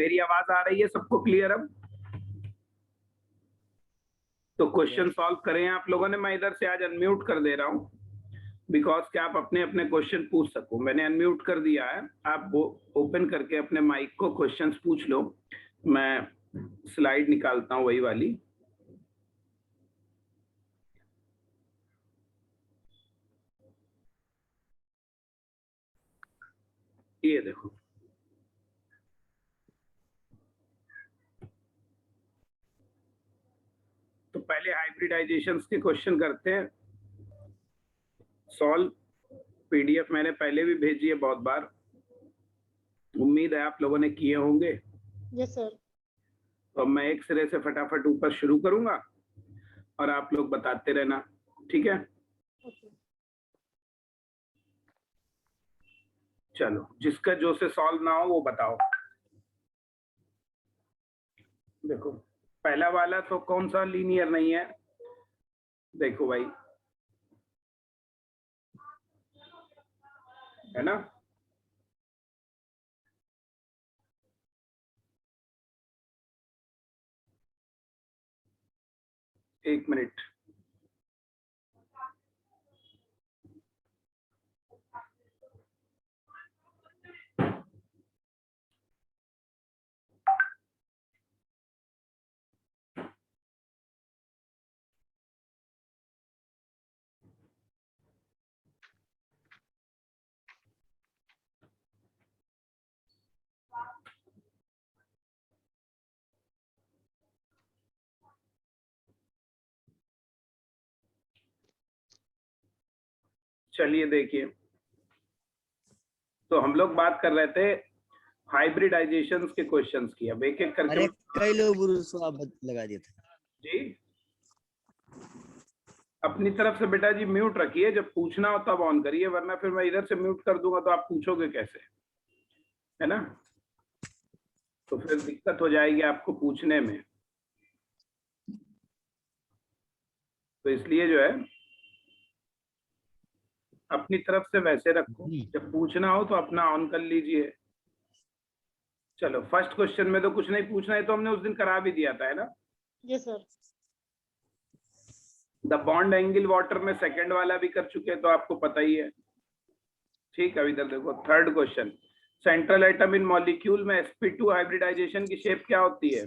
मेरी आवाज आ रही है सबको क्लियर अब? तो क्वेश्चन सॉल्व करें आप लोगों ने। मैं इधर से आज अनम्यूट कर दे रहा हूँ बिकॉज कि आप अपने अपने क्वेश्चन पूछ सको। मैंने अनम्यूट कर दिया है, आप वो ओपन करके अपने माइक को क्वेश्चंस पूछ लो। मैं स्लाइड निकालता हूँ वही वाली। ये देखो, तो पहले हाइब्रिडाइजेशंस के क्वेश्चन करते हैं सॉल्व। पीडीएफ मैंने पहले भी भेजी है बहुत बार, उम्मीद है आप लोगों ने किए होंगे। Yes sir. तो मैं एक सिरे से फटाफट ऊपर शुरू करूंगा और आप लोग बताते रहना, ठीक है? चलो, जिसका जो से सॉल्व ना हो वो बताओ। देखो पहला वाला तो कौन सा लीनियर नहीं है, देखो भाई, है ना? एक मिनट, चलिए देखिए, तो हम लोग बात कर रहे थे हाइब्रिडाइजेशंस के क्वेश्चंस की। अब एक एक करके अरे कई लोग लगा दिए थे जी। अपनी तरफ से बेटा जी म्यूट रखिए, जब पूछना हो तब ऑन करिए, वरना फिर मैं इधर से म्यूट कर दूंगा तो आप पूछोगे कैसे, है ना? तो फिर दिक्कत हो जाएगी आपको पूछने में। तो इसलिए जो है अपनी तरफ से वैसे रखो, जब पूछना हो तो अपना ऑन कर लीजिए। चलो फर्स्ट क्वेश्चन में तो कुछ नहीं पूछना है, तो हमने उस दिन करा भी दिया था, है ना? Yes sir. The bond angle water में सेकंड वाला भी कर चुके हैं तो आपको पता ही है। ठीक है, इधर देखो third question, central atom in molecule में sp2 हाइब्रिडाइजेशन की शेप क्या होती है?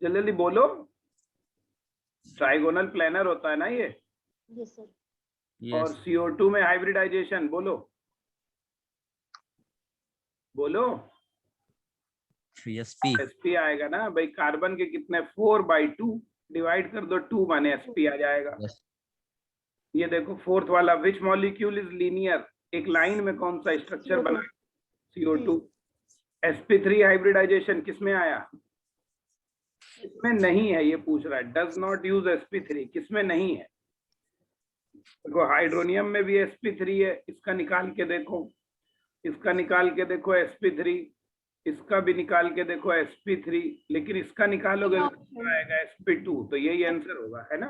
जल्दी जल्दी बोलो। ट्राइगोनल प्लेनर होता है ना ये। Yes sir. और CO2 में हाइब्रिडाइजेशन बोलो बोलो। sp आएगा ना भाई। कार्बन के कितने 4/2 डिवाइड कर दो 2 माने sp आ जाएगा। ये देखो फोर्थ वाला, विच मॉलिक्यूल इज लीनियर, एक लाइन में कौन सा स्ट्रक्चर बना? CO2। sp3 हाइब्रिडाइजेशन किसमें आया? किसमें नहीं है ये पूछ रहा है, डज नॉट यूज sp3, किसमें नहीं है? देखो हाइड्रोनियम में भी sp3 है, इसका निकाल के देखो, इसका निकाल के देखो sp3, इसका भी निकाल के देखो sp3, लेकिन इसका निकालोगे तो आएगा sp2, तो यही आंसर होगा, है ना?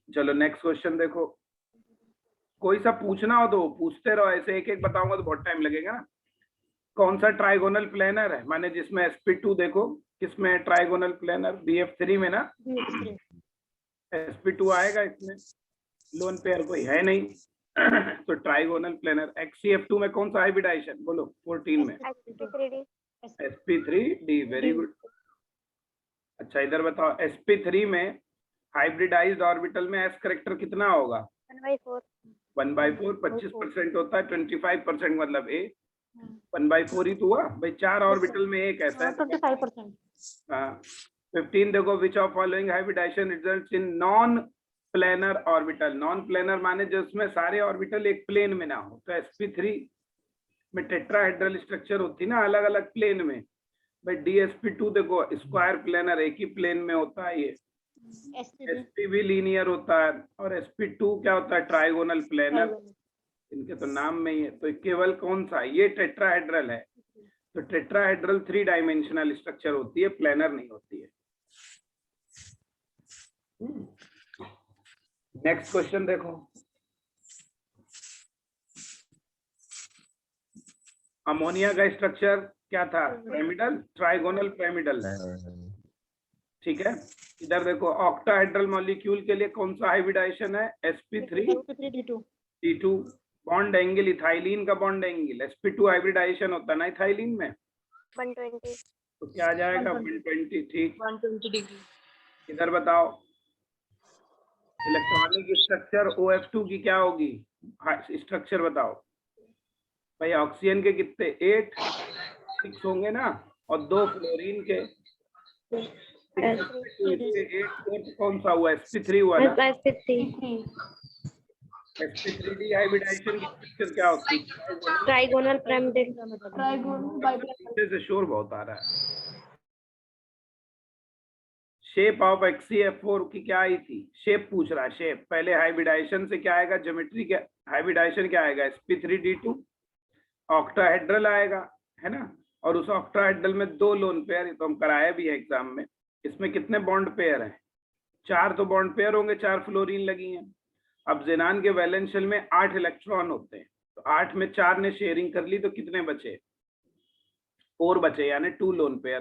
चलो नेक्स्ट क्वेश्चन देखो। कोई सा पूछना हो तो पूछते रहो, ऐसे एक एक बताऊंगा तो बहुत टाइम लगेगा ना। कौन सा ट्राइगोनल प्लेनर है, माने जिसमें sp2 देखो, किसमें है ट्राइगोनल प्लेनर? BF3 में ना sp2 आएगा इसमें, लोन पेयर कोई है नहीं तो ट्राइगोनल प्लेनर। XCF2 में कौन सा हाइब्रिडाइजेशन बोलो? 14 में sp3d, वेरी गुड। अच्छा इधर बताओ, sp3 में हाइब्रिडाइज्ड ऑर्बिटल में s करेक्टर कितना होगा? 1/4 25% होता है, 25% मतलब a, 1/4 ही तो हुआ भाई, 4 ऑर्बिटल में एक ऐसा है। 25%। हाँ 15 देखो, which of following hybridization results in non planar orbital. Non planar माने जिसमें सारे ऑर्बिटल एक प्लेन में ना हो। तो sp3 में टेट्राहेड्रल स्ट्रक्चर होती है ना, अलग अलग प्लेन में। भाई dsp2 देखो स्क्वायर प्लेनर, एक ही प्लेन में होता है ये। sp भी लीनियर होता है, और sp2 क्या होता है? Trigonal planar. इनके तो नाम में ही है। तो केवल कौन सा? ये टेट्राहेड्रल है, तो टेट्राहेड्रल 3 डायमेंशनल स्ट्रक्चर होती है, प्लेनर नहीं होती है। नेक्स्ट क्वेश्चन देखो, अमोनिया का स्ट्रक्चर क्या था? Pyramidal, trigonal pyramidal. ठीक है, इधर देखो ऑक्टाहेड्रल मॉलिक्यूल के लिए कौन सा हाइब्रिडाइजेशन है? sp3d2। बॉन्ड एंगल इथाइलिन का बॉन्ड एंगल sp2 हाइब्रिडाइजेशन होता है ना इथाइलिन में, 120। तो क्या आ जाएगा? 120। ठीक, 120 डिग्री। इधर बताओ इलेक्ट्रॉनिक स्ट्रक्चर OF2 की क्या होगी? स्ट्रक्चर बताओ भाई। ऑक्सीजन के कितने? 8 6 होंगे ना, और 2 फ्लोरीन के 8 कौन सा हुआ? sp3 हुआ ना। sp3d हाइब्रिडाइजेशन की स्ट्रक्चर क्या होती है? Trigonal pyramidal. से शोर बहुत आ रहा है। शेप ऑफ HCF4 की क्या आई थी? शेप पूछ रहा है, शेप। पहले हाइब्रिडाइजेशन से क्या आएगा? ज्योमेट्री क्या हाइब्रिडाइजेशन क्या आएगा? sp3d2 ऑक्टाहेड्रल आएगा, है ना। और उस ऑक्टाहेड्रल में 2 लोन पेयर, तो हम कराए भी है एग्जाम में। इसमें कितने बॉन्ड पेयर हैं? 4 तो बॉन्ड पेयर होंगे, 4 फ्लोरीन लगी हैं। अब जेनान के वैलेंस शेल में 8 इलेक्ट्रॉन होते हैं, तो 8 में 4 ने शेयरिंग कर ली, तो कितने बचे? 4 बचे, यानी 2 लोन पेयर।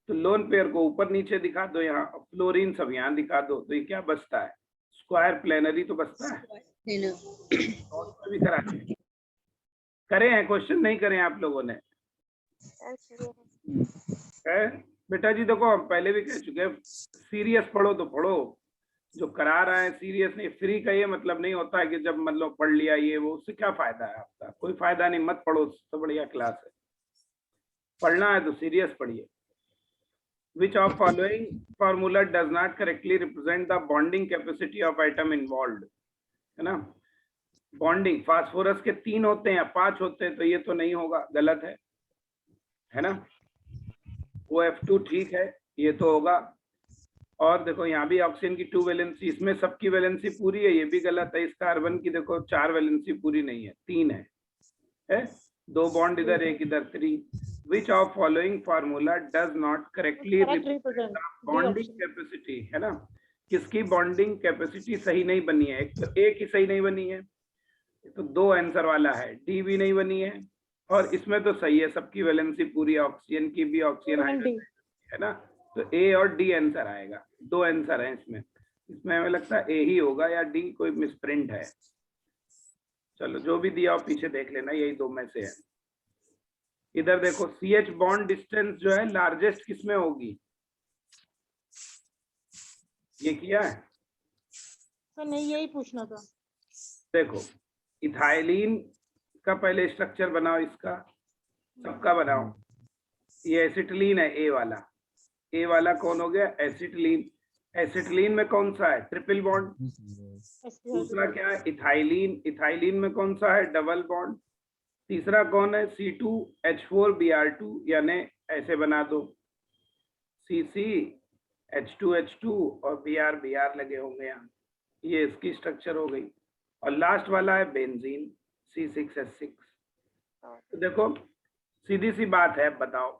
तो लोन पेयर को ऊपर नीचे दिखा दो, यहाँ फ्लोरीन सब यहाँ दिखा दो, तो ये क्या बचता है? स्क्वायर प्लेनरी तो बचता है। भी करा करे हैं क्वेश्चन, नहीं करे आप लोगों ने? बेटा जी देखो, हम पहले भी कह चुके हैं, सीरियस पढ़ो तो पढ़ो। जो करा रहा है सीरियस नहीं, फ्री का ये मतलब नहीं होता है कि जब मतलब पढ़ लिया ये वो, उससे क्या फायदा है आपका? कोई फायदा नहीं, मत पढ़ो, तो बढ़िया क्लास है। पढ़ना है तो सीरियस पढ़िए। Which of following formula does not correctly represent the bonding capacity of atom involved? है ना, बॉन्डिंग फास्फोरस के 3 होते हैं या 5 होते हैं, तो ये तो नहीं होगा, गलत है ना। OF2 ठीक है, ये तो होगा। और देखो यहाँ भी ऑक्सीजन की 2 वैलेंसी, इसमें सबकी वैलेंसी पूरी है, ये भी गलत है। इस कार्बन की देखो 4 वैलेंसी पूरी नहीं है, 3 है 2 बॉन्ड इधर, 1 इधर, 3। Which of following formula does not correctly represent bonding capacity? है ना, किसकी बॉन्डिंग कैपेसिटी सही नहीं बनी है? एक तो एक ही सही नहीं बनी है, तो 2 आंसर वाला है। डी भी नहीं बनी है, और इसमें तो सही है, सबकी वैलेंसी पूरी, ऑक्सीजन की भी, ऑक्सीजन है ना, तो ए और डी आंसर आएगा। 2 आंसर है इसमें हमें लगता है ए ही होगा, या डी कोई मिसप्रिंट है। चलो जो भी दिया हो पीछे देख लेना, यही 2 में से है। इधर देखो CH बॉन्ड डिस्टेंस जो है लार्जेस्ट किसमें होगी? ये किया है सर? नहीं, यही पूछना था। देखो इथाइलिन का पहले स्ट्रक्चर बनाओ, इसका सबका बनाओ। ये एसिटिलीन है, ए वाला कौन हो गया? एसिटिलीन। एसिटिलीन में कौन सा है? Triple bond. दूसरा क्या है? इथाइलिन। इथाइलिन में कौन सा है? Double bond. तीसरा कौन है? C2H4Br2, यानी ऐसे बना दो, CC H2H2 और Br लगे होंगे यहाँ, ये इसकी स्ट्रक्चर हो गई। और लास्ट वाला है बेंजीन, C6H6। तो देखो सीधी सी बात है, बताओ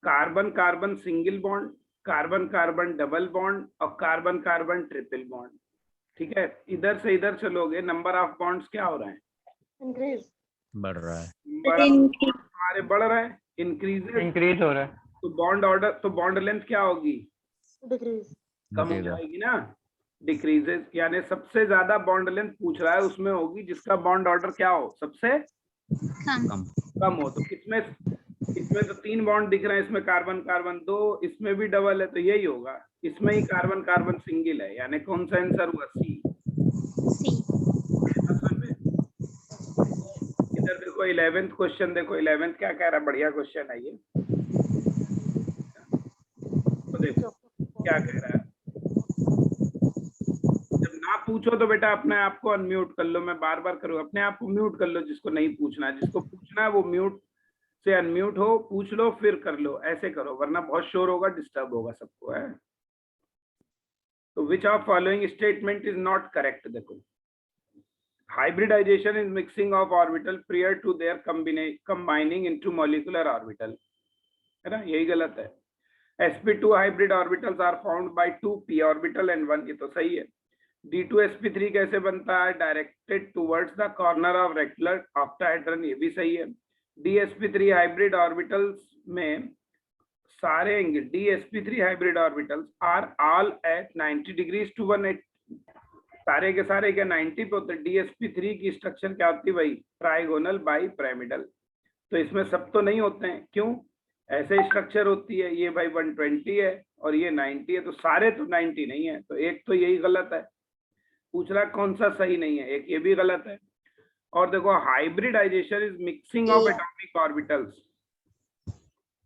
carbon carbon single bond, carbon carbon double bond, और कार्बन कार्बन ट्रिपल बॉन्ड। ठीक है, इधर से इधर चलोगे, नंबर ऑफ बॉन्ड्स क्या हो रहे हैं? इंक्रीज, बढ़ रहा है, हमारे बढ़ रहा है, इंक्रीज हो रहा है। तो बॉन्ड ऑर्डर, तो बॉन्ड लेंथ क्या होगी? डिक्रीज, कम हो जाएगी ना, डिक्रीजेस। यानी सबसे ज्यादा बॉन्ड लेंथ पूछ रहा है, उसमें होगी जिसका बॉन्ड ऑर्डर क्या हो? सबसे कम हो। तो इसमें तो 3 बॉन्ड दिख रहे हैं, इसमें कार्बन कार्बन 2, इसमें भी डबल है, तो यही होगा। इसमें ही कार्बन कार्बन सिंगल है, यानी कौन सा आंसर हुआ? सी। इधर देखो 11th क्वेश्चन, देखो 11th क्या कह रहा है, बढ़िया क्वेश्चन है ये। तो देखो क्या कह रहा है, जब ना पूछो तो बेटा अपने आप को अनम्यूट कर लो। मैं बार बार करूँ, अपने आप को म्यूट कर लो, जिसको नहीं पूछना है। जिसको पूछना है वो म्यूट से अनम्यूट हो, पूछ लो फिर कर लो, ऐसे करो, वरना बहुत शोर होगा, डिस्टर्ब होगा सबको, है। तो विच of following statement is not correct? देखो hybridization is mixing of orbital prior to their combining into molecular orbital, है ना, यही गलत है। sp2 hybrid orbitals are formed by 2 p orbital and 1, ये तो सही है। d2sp3 कैसे बनता है? Directed towards the corner of regular octahedron, ये भी सही है। DsP3 हाइब्रिड ऑर्बिटल्स में सारे angle DsP3 hybrid orbitals are all at 90 degrees to 180, सारे के सारे क्या 90 पे होते हैं। DsP3 की स्ट्रक्चर क्या होती है भाई? Trigonal bi pyramidal. तो इसमें सब तो नहीं होते हैं, क्यों? ऐसे स्ट्रक्चर होती है, ये भाई 120 है और ये 90 है, तो सारे तो 90 नहीं है, तो एक तो यही गलत है। पूछ रहा कौन सा सही नहीं है, एक ये भी गलत है। और देखो hybridization is mixing of atomic orbitals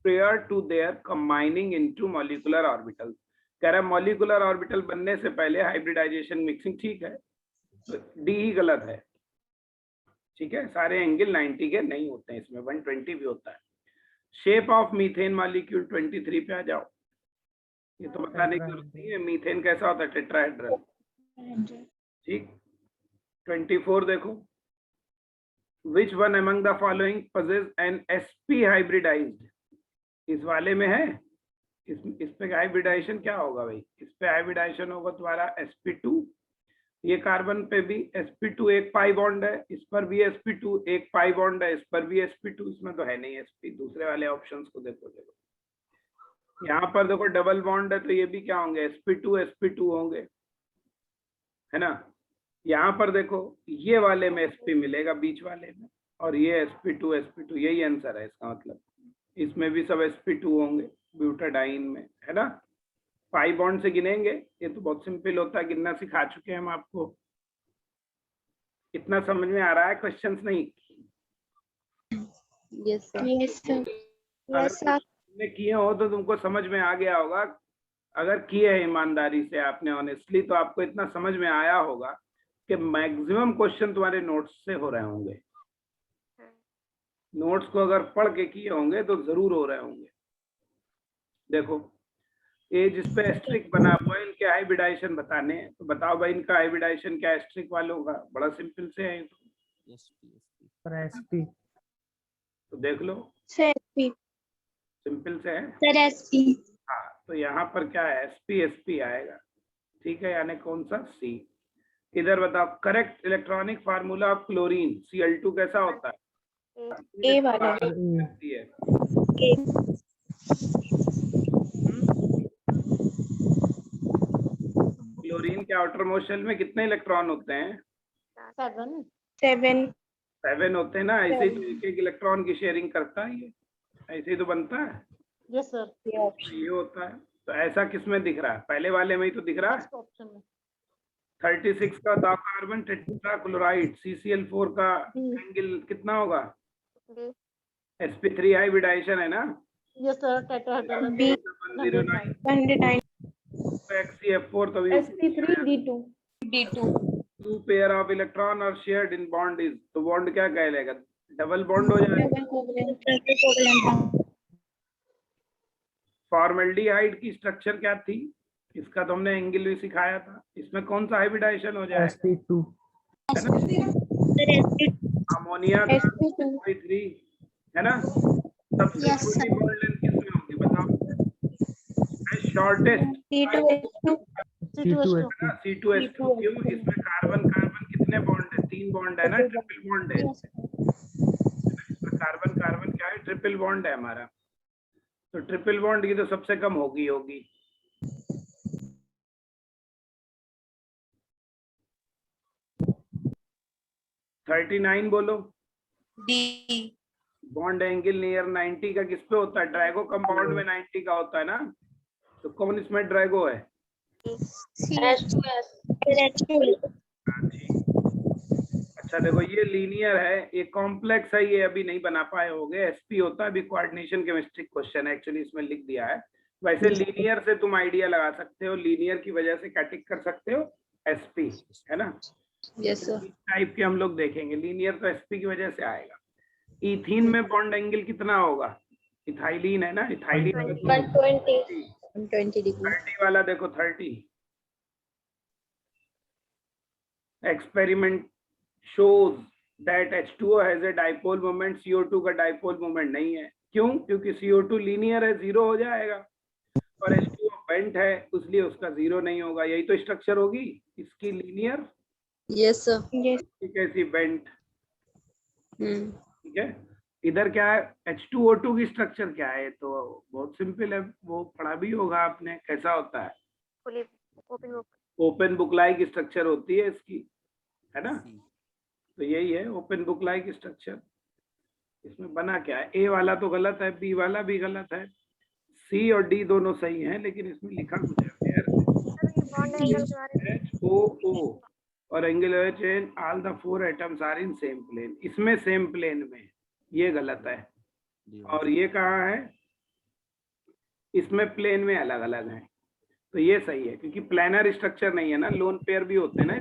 prior to their combining into molecular orbitals। कह रहा है मॉलिकुलर ऑर्बिटल बनने से पहले हाइब्रिडाइजेशन मिक्सिंग, ठीक है, तो डी ही गलत है। ठीक है, सारे एंगल 90 के नहीं होते हैं, इसमें 120 भी होता है। शेप ऑफ मीथेन मॉलिक्यूल 23 पे आ जाओ। ये तो बताने की जरूरत नहीं है, मीथेन कैसा होता है? टेट्राहेड्रल। ठीक, 24 देखो, which one among the following possess an sp hybridized। इस वाले में है, इस पे हाइब्रिडाइजेशन क्या होगा भाई? इस पे हाइब्रिडाइजेशन होगा तुम्हारा sp2। ये कार्बन पे भी sp2 एक पाई बॉन्ड है, इस पर भी sp2 एक पाई बॉन्ड है, इस पर भी sp2, इसमें तो है नहीं sp। दूसरे वाले ऑप्शंस को देखो, यहाँ पर देखो डबल बॉन्ड है, तो ये भी क्या होंगे? sp2 होंगे, है ना। यहाँ पर देखो ये वाले में sp मिलेगा बीच वाले में, और ये sp2, यही आंसर है इसका मतलब। इसमें भी सब sp2 होंगे ब्यूटाडाइन में, है ना। पाई बॉन्ड से गिनेंगे, ये तो बहुत सिंपल होता है, गिनना सिखा चुके हैं हम आपको। इतना समझ में आ रहा है? क्वेश्चंस नहीं? Yes sir. अगर तुमने किए हो तो तुमको समझ में आ गया होगा। अगर किए हैं ईमानदारी से आपने, ऑनेस्टली, तो आपको इतना समझ में आया होगा कि मैक्सिमम क्वेश्चन तुम्हारे नोट्स से हो रहे होंगे। नोट्स को अगर पढ़ के किए होंगे तो जरूर हो रहे होंगे। देखो ये जिस पे एस्ट्रिक बना हुआ है, इनके हाइब्रिडाइजेशन बताने हैं, तो बताओ भाई इनका हाइब्रिडाइजेशन क्या एस्ट्रिक वालों का? बड़ा सिंपल से है तो। तो देख लो, सिंपल से है। हाँ, तो यहाँ पर क्या है? sp आएगा, ठीक है, यानी कौन सा? C। इधर बताओ correct electronic formula of chlorine Cl2 कैसा होता है? ए वाला क्लोरीन के आउटर मोशन में कितने इलेक्ट्रॉन होते हैं? 7 होते हैं ना। ऐसे ही तो एक इलेक्ट्रॉन की शेयरिंग करता है, ये ऐसे ही तो बनता है। यस सर, ये होता है। तो ऐसा किसमें दिख रहा है? पहले वाले में ही तो दिख रहा है। 36 का कार्बन टेट्राक्लोराइड CCl4 का एंगल कितना होगा? sp3 हाइब्रिडाइजेशन है ना। Yes sir, tetrahedral B 109 XCF4 तो sp3 d2 2 pair of electron और शेयर्ड इन बॉन्ड इज, तो बॉन्ड क्या कहलाएगा? डबल बॉन्ड हो जाएगा। फॉर्मल्डिहाइड की स्ट्रक्चर क्या थी? इसका तो हमने एंगल भी सिखाया था। इसमें कौन सा हाइब्रिडाइजेशन हो जाएगा? sp2 अमोनिया का sp3 है ना। सबसे छोटी बॉन्ड लेंथ किसमें होगी बताओ? Shortest C2H2। क्यों? इसमें कार्बन कार्बन कितने बॉन्ड है? 3 बॉन्ड है ना, ट्रिपल बॉन्ड है। इसमें कार्बन कार्बन क्या है? ट्रिपल बॉन्ड है हमारा। तो ट्रिपल बॉन्ड की तो सबसे कम होगी 39 बोलो। D बॉन्ड एंगल नियर 90 का किस पे होता है? ड्रैगो कंपाउंड में 90 का होता है ना। तो कौन इसमें ड्रैगो है? अच्छा देखो ये लीनियर है, ये कॉम्प्लेक्स है, ये अभी नहीं बना पाए होगे। sp होता है, अभी कोऑर्डिनेशन केमिस्ट्री क्वेश्चन है एक्चुअली, इसमें लिख दिया है। वैसे लीनियर से तुम आइडिया लगा सकते हो, लीनियर की वजह से क्या टिक कर सकते हो? sp, है ना। Yes sir. टाइप के हम लोग देखेंगे, लीनियर तो sp की वजह से आएगा। इथीन में बॉन्ड एंगल कितना होगा? इथाइलिन है ना, इथाइलिन 120 डिग्री। 30 वाला देखो 30। Experiment shows that H2O has a dipole moment, CO2 का dipole moment नहीं है। क्यों? क्योंकि CO2 लीनियर है, 0 हो जाएगा, और H2O बेंट है, इसलिए उसका 0 नहीं होगा। यही तो स्ट्रक्चर होगी इसकी, लीनियर। Yes sir. कैसी बेंट, हम्म। ठीक है। इधर क्या है, H2O2 की स्ट्रक्चर क्या है, तो बहुत सिंपल है, वो पढ़ा भी होगा आपने कैसा होता है। Open book. Open book like structure होती है इसकी, है ना। तो यही है ओपन बुक लाइक स्ट्रक्चर। इसमें बना क्या है, ए वाला तो गलत है, बी वाला भी गलत है, सी और डी दोनों सही हैं, लेकिन इसमें लिखा कुछ है HOO और angular chain all the 4 atoms are in same plane, इसमें सेम प्लेन में, ये गलत है। और ये कहाँ है, इसमें प्लेन में अलग अलग है, तो ये सही है, क्योंकि प्लेनर स्ट्रक्चर नहीं है ना, लोन पेयर भी होते हैं ना,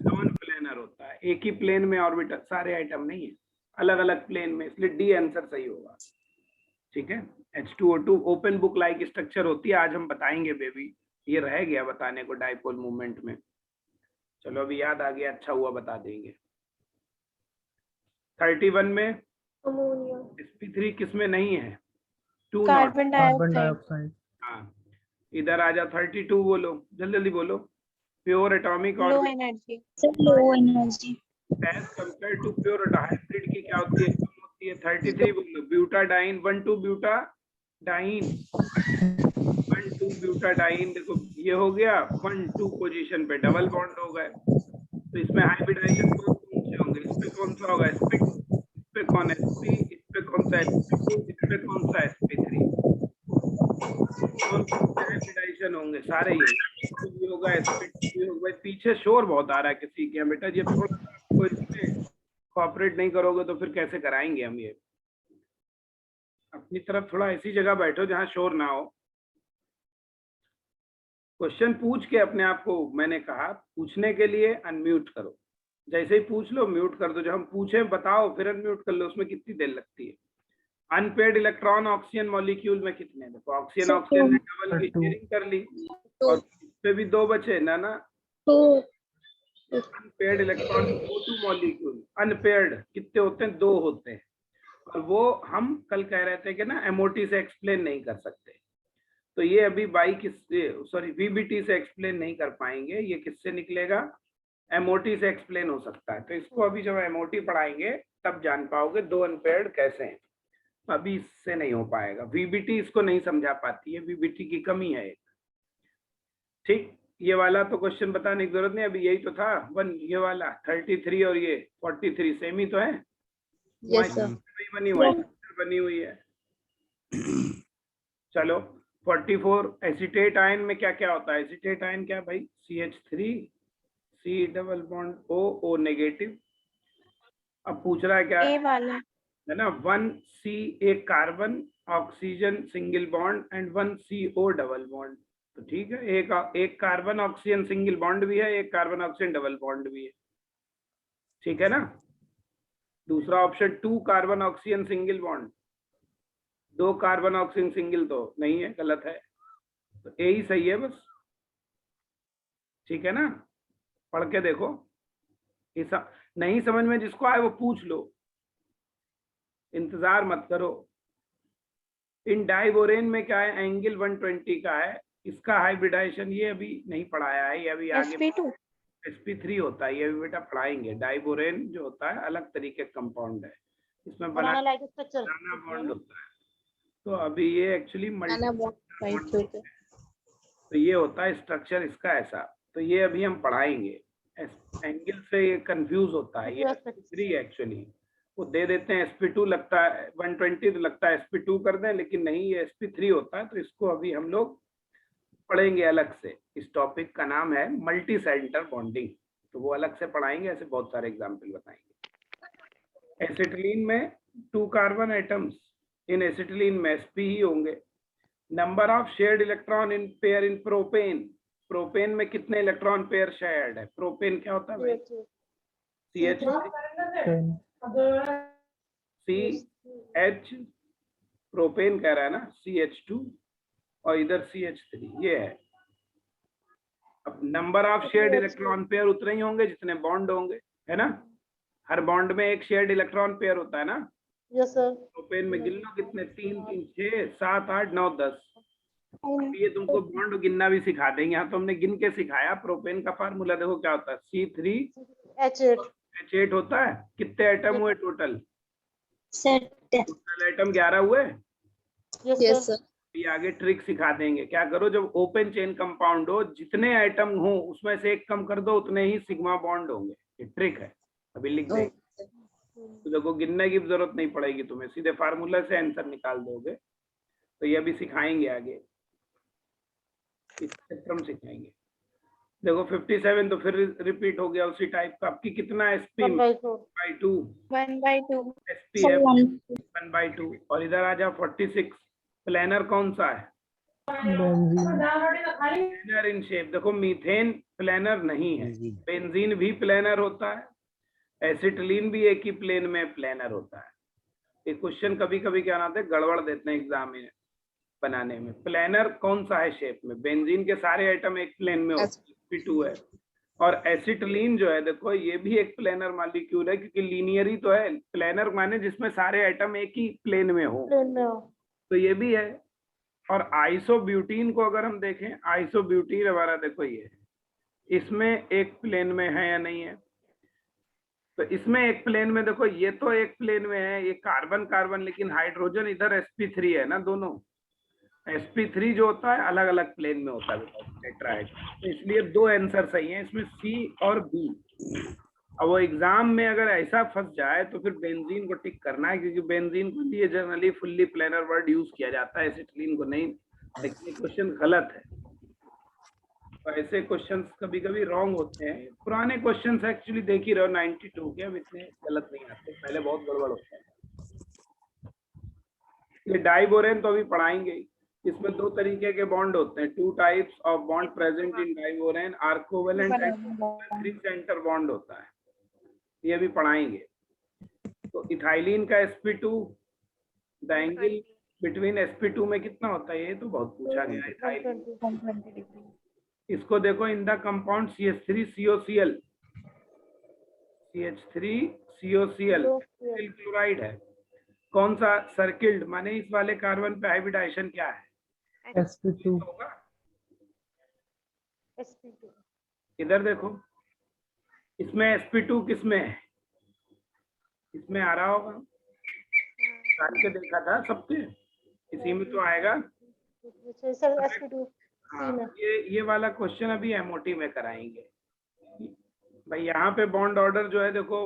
लोन प्लेनर होता है, एक ही प्लेन में ऑर्बिटल सारे आइटम नहीं है, अलग अलग प्लेन में, इसलिए डी आंसर सही होगा। ठीक है, H2O2 open book like structure होती है, आज हम बताएंगे बेबी, ये रह गया बताने को डाइपोल मूवमेंट में। चलो अभी याद आ गया, अच्छा हुआ बता देंगे। 31 में अमोनिया। sp3 किसमें नहीं है, 2 कार्बन डाइऑक्साइड। हाँ, इधर आ जा 32 बोलो, जल्दी जल्दी बोलो। Pure atomic low orbit energy. Low energy. As compare to pure hybrid की क्या होती है, कम होती है। 33 बोलो, ब्यूटाडाइन 1,2 ब्यूटाडाइन 1,2 ब्यूटाडाइन, देखो ये हो गया 1,2 पोजीशन पे डबल बॉन्ड हो गए, तो इसमें हाइब्रिडाइजेशन कौन से होंगे, इस पे कौन सा होगा sp, इस पे कौन है sp, इस पे कौन सा sp2, इस पे कौन सा sp3, कौन से हाइब्रिडाइजेशन होंगे, सारे ये होगा sp2 होगा। पीछे शोर बहुत आ रहा है किसी के यहाँ बेटा, ये थोड़ा आपको इसमें कोऑपरेट नहीं करोगे तो फिर कैसे कराएंगे हम ये। अपनी तरफ थोड़ा ऐसी जगह बैठो जहाँ शोर ना हो। क्वेश्चन पूछ के अपने आप को, मैंने कहा पूछने के लिए अनम्यूट करो, जैसे ही पूछ लो म्यूट कर दो, जब हम पूछे बताओ फिर अनम्यूट कर लो, उसमें कितनी देर लगती है। अनपेयर्ड इलेक्ट्रॉन ऑक्सीजन मॉलिक्यूल में कितने, देखो ऑक्सीजन ऑक्सीजन ने डबल की शेयरिंग कर ली, और इस पे भी 2 बचे ना ना। Unpaired electron O2 molecule, unpaired कितने होते हैं, 2 होते हैं, और वो हम कल कह रहे थे कि ना एमओटी से एक्सप्लेन नहीं कर सकते, तो ये अभी VBT से एक्सप्लेन नहीं कर पाएंगे, ये किससे निकलेगा, एमओटी से एक्सप्लेन हो सकता है। तो इसको अभी जब एमओटी पढ़ाएंगे तब जान पाओगे 2 अनपेयर्ड कैसे हैं, अभी इससे नहीं हो पाएगा। VBT इसको नहीं समझा पाती है, VBT की कमी है एक। ठीक, ये वाला तो क्वेश्चन बताने की जरूरत नहीं, अभी यही तो था 1, ये वाला 33 और ये 43 सेम ही तो है, यस सर। बनी हुई है। चलो 44 एसिटेट आयन में क्या क्या होता है, एसिटेट आयन क्या भाई, CH3 C double bond O negative. अब पूछ रहा है क्या, ए वाला है ना, 1C एक carbon oxygen single bond and 1CO double bond, तो ठीक है, एक कार्बन ऑक्सीजन सिंगल बॉन्ड भी है, एक कार्बन ऑक्सीजन डबल बॉन्ड भी है, ठीक है ना। दूसरा option 2 carbon oxygen single bond, 2 carbon oxygen single तो नहीं है, गलत है, तो ए ही सही है बस, ठीक है ना। पढ़ के देखो, ऐसा नहीं समझ में जिसको आए वो पूछ लो, इंतजार मत करो। इन डाइबोरेन में क्या है, एंगल 120 का है, इसका हाइब्रिडाइजेशन ये अभी नहीं पढ़ाया है, ये अभी आगे sp2 sp3 होता है, ये भी बेटा पढ़ाएंगे। डाइबोरेन जो होता है अलग तरीके का कंपाउंड है, इसमें बनाना लाइक स्ट्रक्चर बनाना बॉन्ड होता है, तो अभी ये एक्चुअली मल्टी, तो ये होता है स्ट्रक्चर इसका ऐसा, तो ये अभी हम पढ़ाएंगे। एंगल से ये कंफ्यूज होता है, ये sp3 एक्चुअली वो दे देते हैं sp2 लगता है, 120 तो लगता है sp2 कर दें, लेकिन नहीं ये sp3 होता है, तो इसको अभी हम लोग पढ़ेंगे अलग से। इस टॉपिक का नाम है मल्टी सेंटर बॉन्डिंग, तो वो अलग से पढ़ाएंगे, ऐसे बहुत सारे एग्जाम्पल बताएंगे। एसिटिलीन में 2 कार्बन एटम्स, इन एसिटिलीन में sp ही होंगे। Number of shared electron in pair in propane, propane में कितने इलेक्ट्रॉन पेयर शेयर्ड है, प्रोपेन क्या होता है भाई, CH प्रोपेन कह रहा है ना, CH2 और इधर CH3, ये है। अब number of shared electron pair उतने ही होंगे जितने बॉन्ड होंगे, है ना, हर बॉन्ड में एक शेयर्ड इलेक्ट्रॉन पेयर होता है ना। Yes sir. प्रोपेन में गिन लो कितने, 3 3 6 7 8 9 10, ये तुमको बॉन्ड गिनना भी सिखा देंगे, यहाँ तो हमने गिन के सिखाया। प्रोपेन का फार्मूला देखो क्या होता है, C3H8 होता है, कितने एटम हुए टोटल, Set. टोटल आइटम 11 हुए। Yes, Yes, sir. sir. ये आगे ट्रिक सिखा देंगे। क्या करो, जब ओपन चेन कंपाउंड हो, जितने आइटम हो उसमें से एक कम कर दो, उतने ही सिग्मा बॉन्ड होंगे। ये ट्रिक है, अभी लिख देंगे। तो देखो गिनने की जरूरत नहीं पड़ेगी तुम्हें, सीधे फार्मूला से आंसर निकाल दोगे। तो ये अभी सिखाएंगे आगे, इस स्पेक्ट्रम सिखाएंगे। देखो 57 तो फिर रिपीट हो गया उसी टाइप का। आपकी कितना एसपी 1/4. बाई 2 1/2. एसपी So है 1. 1/2। और इधर आ जाओ 46। प्लेनर कौन सा है? Planar in shape. देखो मीथेन प्लेनर नहीं है, बेंजीन। बेंजीन भी प्लेनर होता है, एसिटिलीन भी एक ही प्लेन में प्लेनर होता है। ये क्वेश्चन कभी कभी क्या आते हैं, गड़बड़ देते हैं एग्जाम में बनाने में। प्लेनर कौन सा है शेप में? बेंजीन के सारे आइटम एक प्लेन में होते हैं, sp2 है। और एसिटिलीन जो है, देखो ये भी एक प्लेनर मॉलिक्यूल है, क्योंकि लीनियर ही तो है। प्लेनर माने जिसमें सारे आइटम एक ही प्लेन में हो, Plain में हो. तो ये भी है। और आइसोब्यूटीन को अगर हम देखें, आइसोब्यूटीन हमारा देखो ये, इसमें एक प्लेन में है या नहीं है? तो इसमें एक प्लेन में, देखो ये तो एक प्लेन में है, ये कार्बन कार्बन, लेकिन हाइड्रोजन इधर sp3 है ना, दोनों। sp3 जो होता है अलग अलग प्लेन में होता है टेट्राहेड्रल। तो इसलिए दो आंसर सही हैं इसमें, सी और बी। अब वो एग्जाम में अगर ऐसा फंस जाए तो फिर बेंजीन को टिक करना है, क्योंकि बेंजीन को लिए generally fully planar word use किया जाता है, एसिटिलीन को नहीं। लेकिन क्वेश्चन गलत है, तो ऐसे क्वेश्चंस कभी कभी रॉन्ग होते हैं। पुराने क्वेश्चंस एक्चुअली देख ही रहो 92 के, अब इतने गलत नहीं आते, पहले बहुत गड़बड़ होता है। ये डाइबोरेन तो अभी पढ़ाएंगे ही। इसमें दो तरीके के बॉन्ड होते हैं, 2 types of bond present in diborane, are covalent and 3 centre bond होता है, ये भी पढ़ाएंगे। तो इथाइलिन का sp2, the angle between sp2 में कितना होता है, ये तो बहुत पूछा गया। Ethylene 120 degree. इसको देखो, in the compound CH3COCl, CH3COCl chloride है। कौन सा सर्किल्ड, माने इस वाले कार्बन पे हाइब्रिडाइजेशन क्या है? sp2. होगा। sp2. इधर देखो, इसमें sp2 किसमें है? इसमें आ रहा होगा, डाल के देखा था सबके, इसी में तो आएगा। Sir sp2. हाँ, ये वाला क्वेश्चन अभी एमओटी में कराएंगे भाई। यहाँ पे बॉन्ड ऑर्डर जो है देखो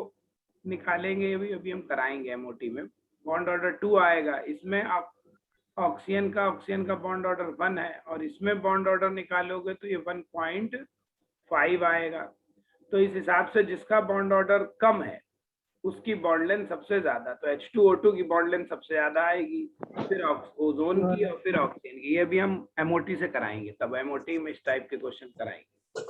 निकालेंगे, ये भी अभी हम कराएंगे एमओटी में। बॉन्ड ऑर्डर 2 आएगा, इसमें आप ऑक्सीजन का बॉन्ड ऑर्डर 1 है, और इसमें बॉन्ड ऑर्डर निकालोगे तो ये 1.5 आएगा। तो इस हिसाब से जिसका बॉन्ड ऑर्डर कम है उसकी बॉन्ड लेंथ सबसे ज्यादा, तो H2O2 की बॉन्ड लेंथ सबसे ज्यादा आएगी, फिर ओजोन की, और फिर ऑक्सीजन की। ये भी हम एमओटी से कराएंगे, तब एमओटी में इस टाइप के क्वेश्चन कराएंगे।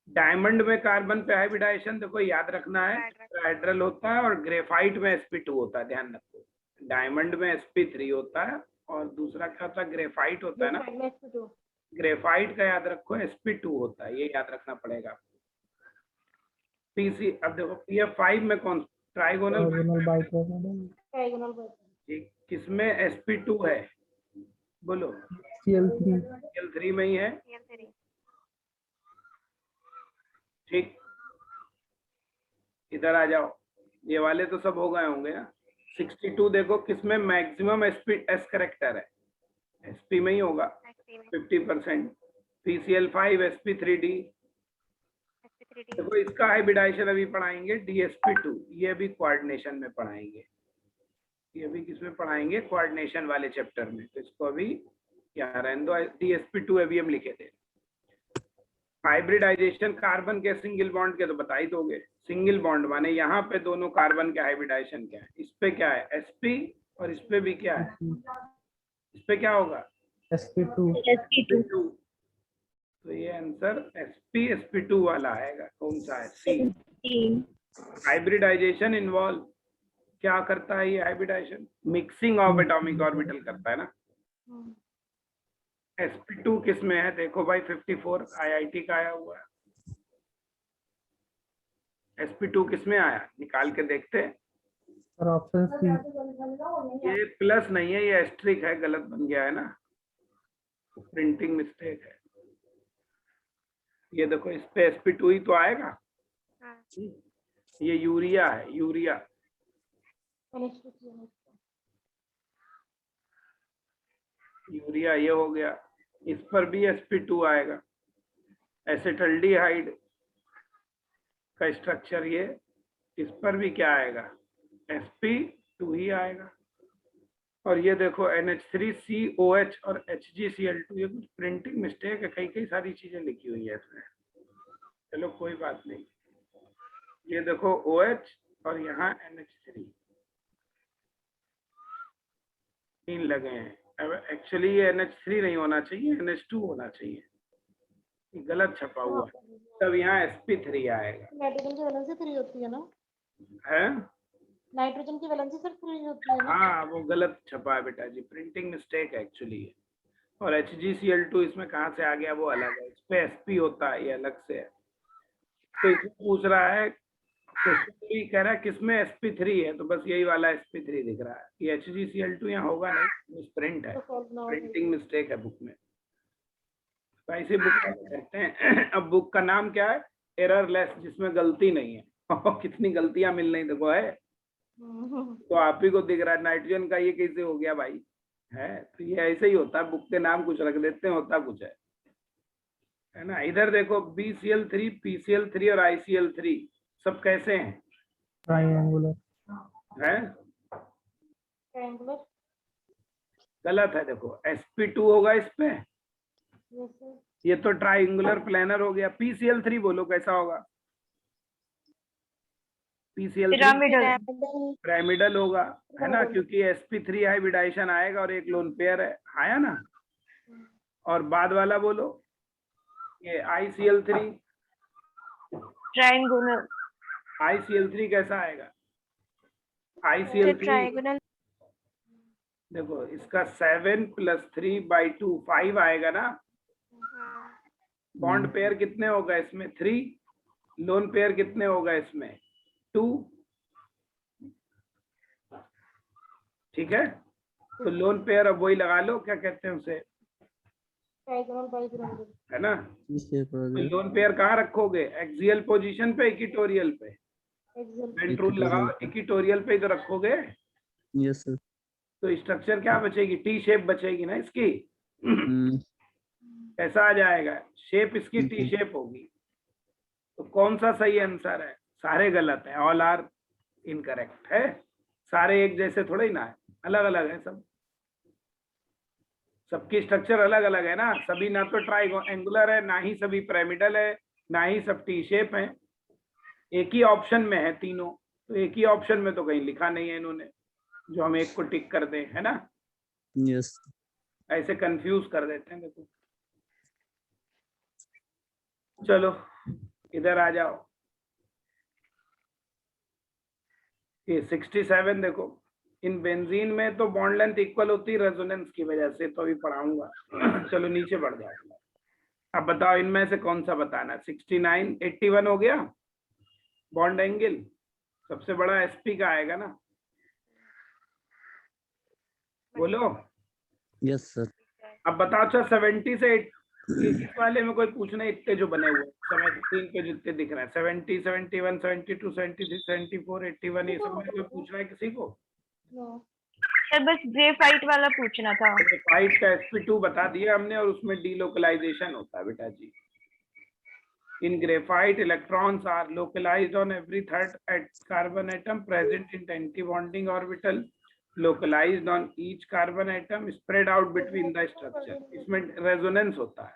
डायमंड में कार्बन पे हाइब्रिडाइजेशन देखो याद रखना है, टेट्राहेड्रल होता है, और ग्रेफाइट में sp2 होता है, ध्यान रखो। डायमंड में sp3 होता है, और दूसरा क्या होता है, ग्रेफाइट होता है ना। sp2. ग्रेफाइट का याद रखो sp2 होता है, ये याद रखना पड़ेगा। पीसी, अब देखो PF5 में कौन, ट्राइगोनल Diagonal by. किसमें sp2 है? बोलो। Cl3. Cl3 में ही है, ठीक। इधर आ जाओ, ये वाले तो सब हो गए होंगे ना। 62 देखो किसमें मैक्सिमम s करेक्टर है, sp में ही होगा 50%। PCl5 sp3d। देखो इसका हाइब्रिडाइजेशन अभी पढ़ाएंगे, DsP2, ये भी कोऑर्डिनेशन में पढ़ाएंगे। ये भी किसमें पढ़ाएंगे, कोऑर्डिनेशन वाले चैप्टर में। तो इसको अभी क्या रहने दो, DsP2 अभी हम लिखे थे। हाइब्रिडाइजेशन कार्बन के सिंगल बॉन्ड के तो बता ही दोगे। सिंगल बॉन्ड माने यहाँ पे दोनों कार्बन के हाइब्रिडाइजेशन क्या है, इस पे क्या है sp, और इस पे भी क्या है, इस पे क्या होगा sp2। तो ये आंसर sp2 वाला आएगा। कौन सा है, सी। हाइब्रिडाइजेशन इन्वॉल्व क्या करता है, ये hybridization mixing of atomic orbital करता है ना। sp2 किस में है, देखो भाई 54 IIT का आया हुआ है। sp2 किस में आया, निकाल के देखते हैं। ये प्लस नहीं है, ये एस्ट्रिक है, गलत बन गया है ना, प्रिंटिंग मिस्टेक है। ये देखो इस पे sp2 ही तो आएगा। ये यूरिया है, यूरिया यूरिया ये हो गया, इस पर भी sp2 आएगा। एसिटल्डिहाइड का स्ट्रक्चर ये, इस पर भी क्या आएगा, sp2 ही आएगा। और ये देखो NH3COH और HgCl2, ये कुछ प्रिंटिंग मिस्टेक है, कई सारी चीजें लिखी हुई है इसमें, चलो कोई बात नहीं। ये देखो OH और यहाँ NH3 तीन लगे हैं। अब एक्चुअली ये NH3 नहीं होना चाहिए, NH2 होना चाहिए, गलत छपा हुआ है, तब यहाँ sp3 आएगा। नाइट्रोजन की वैलेंसी 3 होती है ना? है नाइट्रोजन की वैलेंसी सिर्फ 3 होती है ना? हाँ, वो गलत छपा है बेटा जी, प्रिंटिंग मिस्टेक है एक्चुअली। और HgCl2 इसमें कहाँ से आ गया, वो अलग है, इस पे sp होता है, ये अलग से है। तो इसमें पूछ रहा है, क्वेश्चन कह रहा है किसमें sp3 है, तो बस यही वाला sp3 दिख रहा है, ये HgCl2 यहाँ होगा नहीं, प्रिंट है, प्रिंटिंग मिस्टेक है बुक में। तो ऐसे बुक करते हैं। अब बुक का नाम क्या है, एररलेस, जिसमें गलती नहीं है। कितनी गलतियां मिल रही देखो है, तो आप ही को दिख रहा है नाइट्रोजन का ये कैसे हो गया भाई, है तो ये ऐसे ही होता है, बुक के नाम कुछ रख देते हैं, होता कुछ है ना। इधर देखो BCl3, PCl3 और ICl3 सब कैसे हैं, ट्रायंगुलर है ट्रायंगुलर। गलत है, देखो sp2 होगा इस पे, ये तो ट्रायंगुलर प्लेनर हो गया। PCl3 बोलो कैसा होगा, PCl3 पिरामिडल होगा, है ना, क्योंकि sp3 हाइब्रिडाइजेशन आएगा और एक लोन पेयर है, आया ना। और बाद वाला बोलो, ये ICl3, ट्रायंगुलर। ICl3 कैसा आएगा, ICl3 देखो इसका 7 + 3/2 5 आएगा ना। बॉन्ड पेयर कितने होगा इसमें, 3, लोन पेयर कितने होगा इसमें, 2, ठीक है। तो लोन पेयर अब वही लगा लो, क्या कहते हैं उसे, है ना। तो लोन पेयर कहाँ रखोगे, एक्सियल पोजीशन पे, इक्वेटोरियल पे, बेंट रूल लगाओ, इक्वेटोरियल पे ही तो रखोगे। Yes sir. तो स्ट्रक्चर क्या बचेगी, टी शेप बचेगी ना इसकी। कैसा आ जाएगा, शेप इसकी टी शेप होगी। तो कौन सा सही आंसर है, सारे गलत है, ऑल आर इनकरेक्ट है, सारे एक जैसे थोड़े ही ना है, अलग अलग है सब, सबकी स्ट्रक्चर अलग अलग है ना, सभी ना तो ट्राइंगुलर है, ना ही सभी पिरामिडल है, ना ही सब टी शेप है, एक ही ऑप्शन में है तीनों। तो एक ही ऑप्शन में तो कहीं लिखा नहीं है इन्होंने, जो हम एक को टिक कर दें, है ना। यस। ऐसे कंफ्यूज कर देते हैं देखो। चलो इधर आ जाओ, ये 67 देखो, इन बेंजीन में तो बॉन्ड लेंथ इक्वल होती है रेजोनेंस की वजह से, तो अभी पढ़ाऊंगा। चलो नीचे बढ़ जाओ, अब बताओ इनमें से कौन सा बताना। 69 81 हो गया, बॉन्ड एंगल सबसे बड़ा sp का आएगा ना, बोलो। Yes sir. अब बताओ, अच्छा 70 से इस वाले में कोई पूछना, इतने जो बने हुए 73 पे जितने दिख रहे हैं, 70, 71, 72, 73, 74, 81, ये सब में कोई पूछना है किसी को? सर बस ग्रेफाइट वाला पूछना था। ग्रेफाइट का sp2 बता दिया हमने, और उसमें डीलोकलाइजेशन होता है बेटा जी। In graphite electrons are localised on every third carbon atom present in anti bonding orbital, localized on each carbon atom, spread out between the structure। इसमें रेजोनेंस होता है,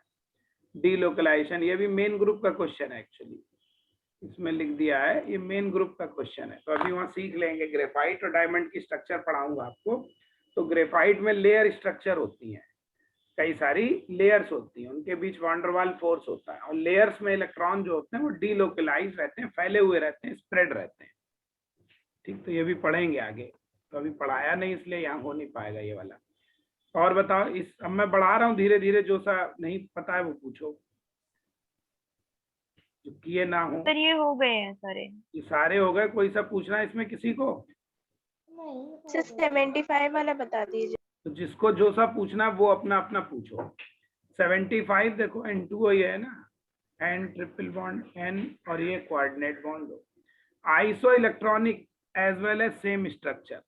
डीलोकलाइजेशन। ये भी मेन ग्रुप का क्वेश्चन है एक्चुअली, इसमें लिख दिया है, ये मेन ग्रुप का क्वेश्चन है। तो अभी वहाँ सीख लेंगे, ग्रेफाइट और डायमंड की स्ट्रक्चर पढ़ाऊंगा आपको। तो ग्रेफाइट में लेयर स्ट्रक्चर होती है, कई सारी लेयर्स होती हैं, उनके बीच वांडरवाल फोर्स होता है, और लेयर्स में इलेक्ट्रॉन जो होते हैं वो डीलोकलाइज रहते हैं, फैले हुए रहते हैं, स्प्रेड रहते हैं। ठीक, तो ये भी पढ़ेंगे आगे, तो अभी पढ़ाया नहीं इसलिए यहाँ हो नहीं पाएगा ये वाला। और बताओ, इस अब मैं बढ़ा रहा हूँ धीरे धीरे, जो सा नहीं पता है वो पूछो, जो किए ना हो। सर ये हो गए हैं सारे, ये सारे हो गए, कोई सा पूछना है इसमें किसी को? सर 75 वाला बता दीजिए। तो जिसको जो सा पूछना वो अपना अपना पूछो। 75 देखो, N2 ही है ना, N ट्रिपल बॉन्ड N, और ये कोऑर्डिनेट बॉन्ड हो। Iso electronic as well as same structure.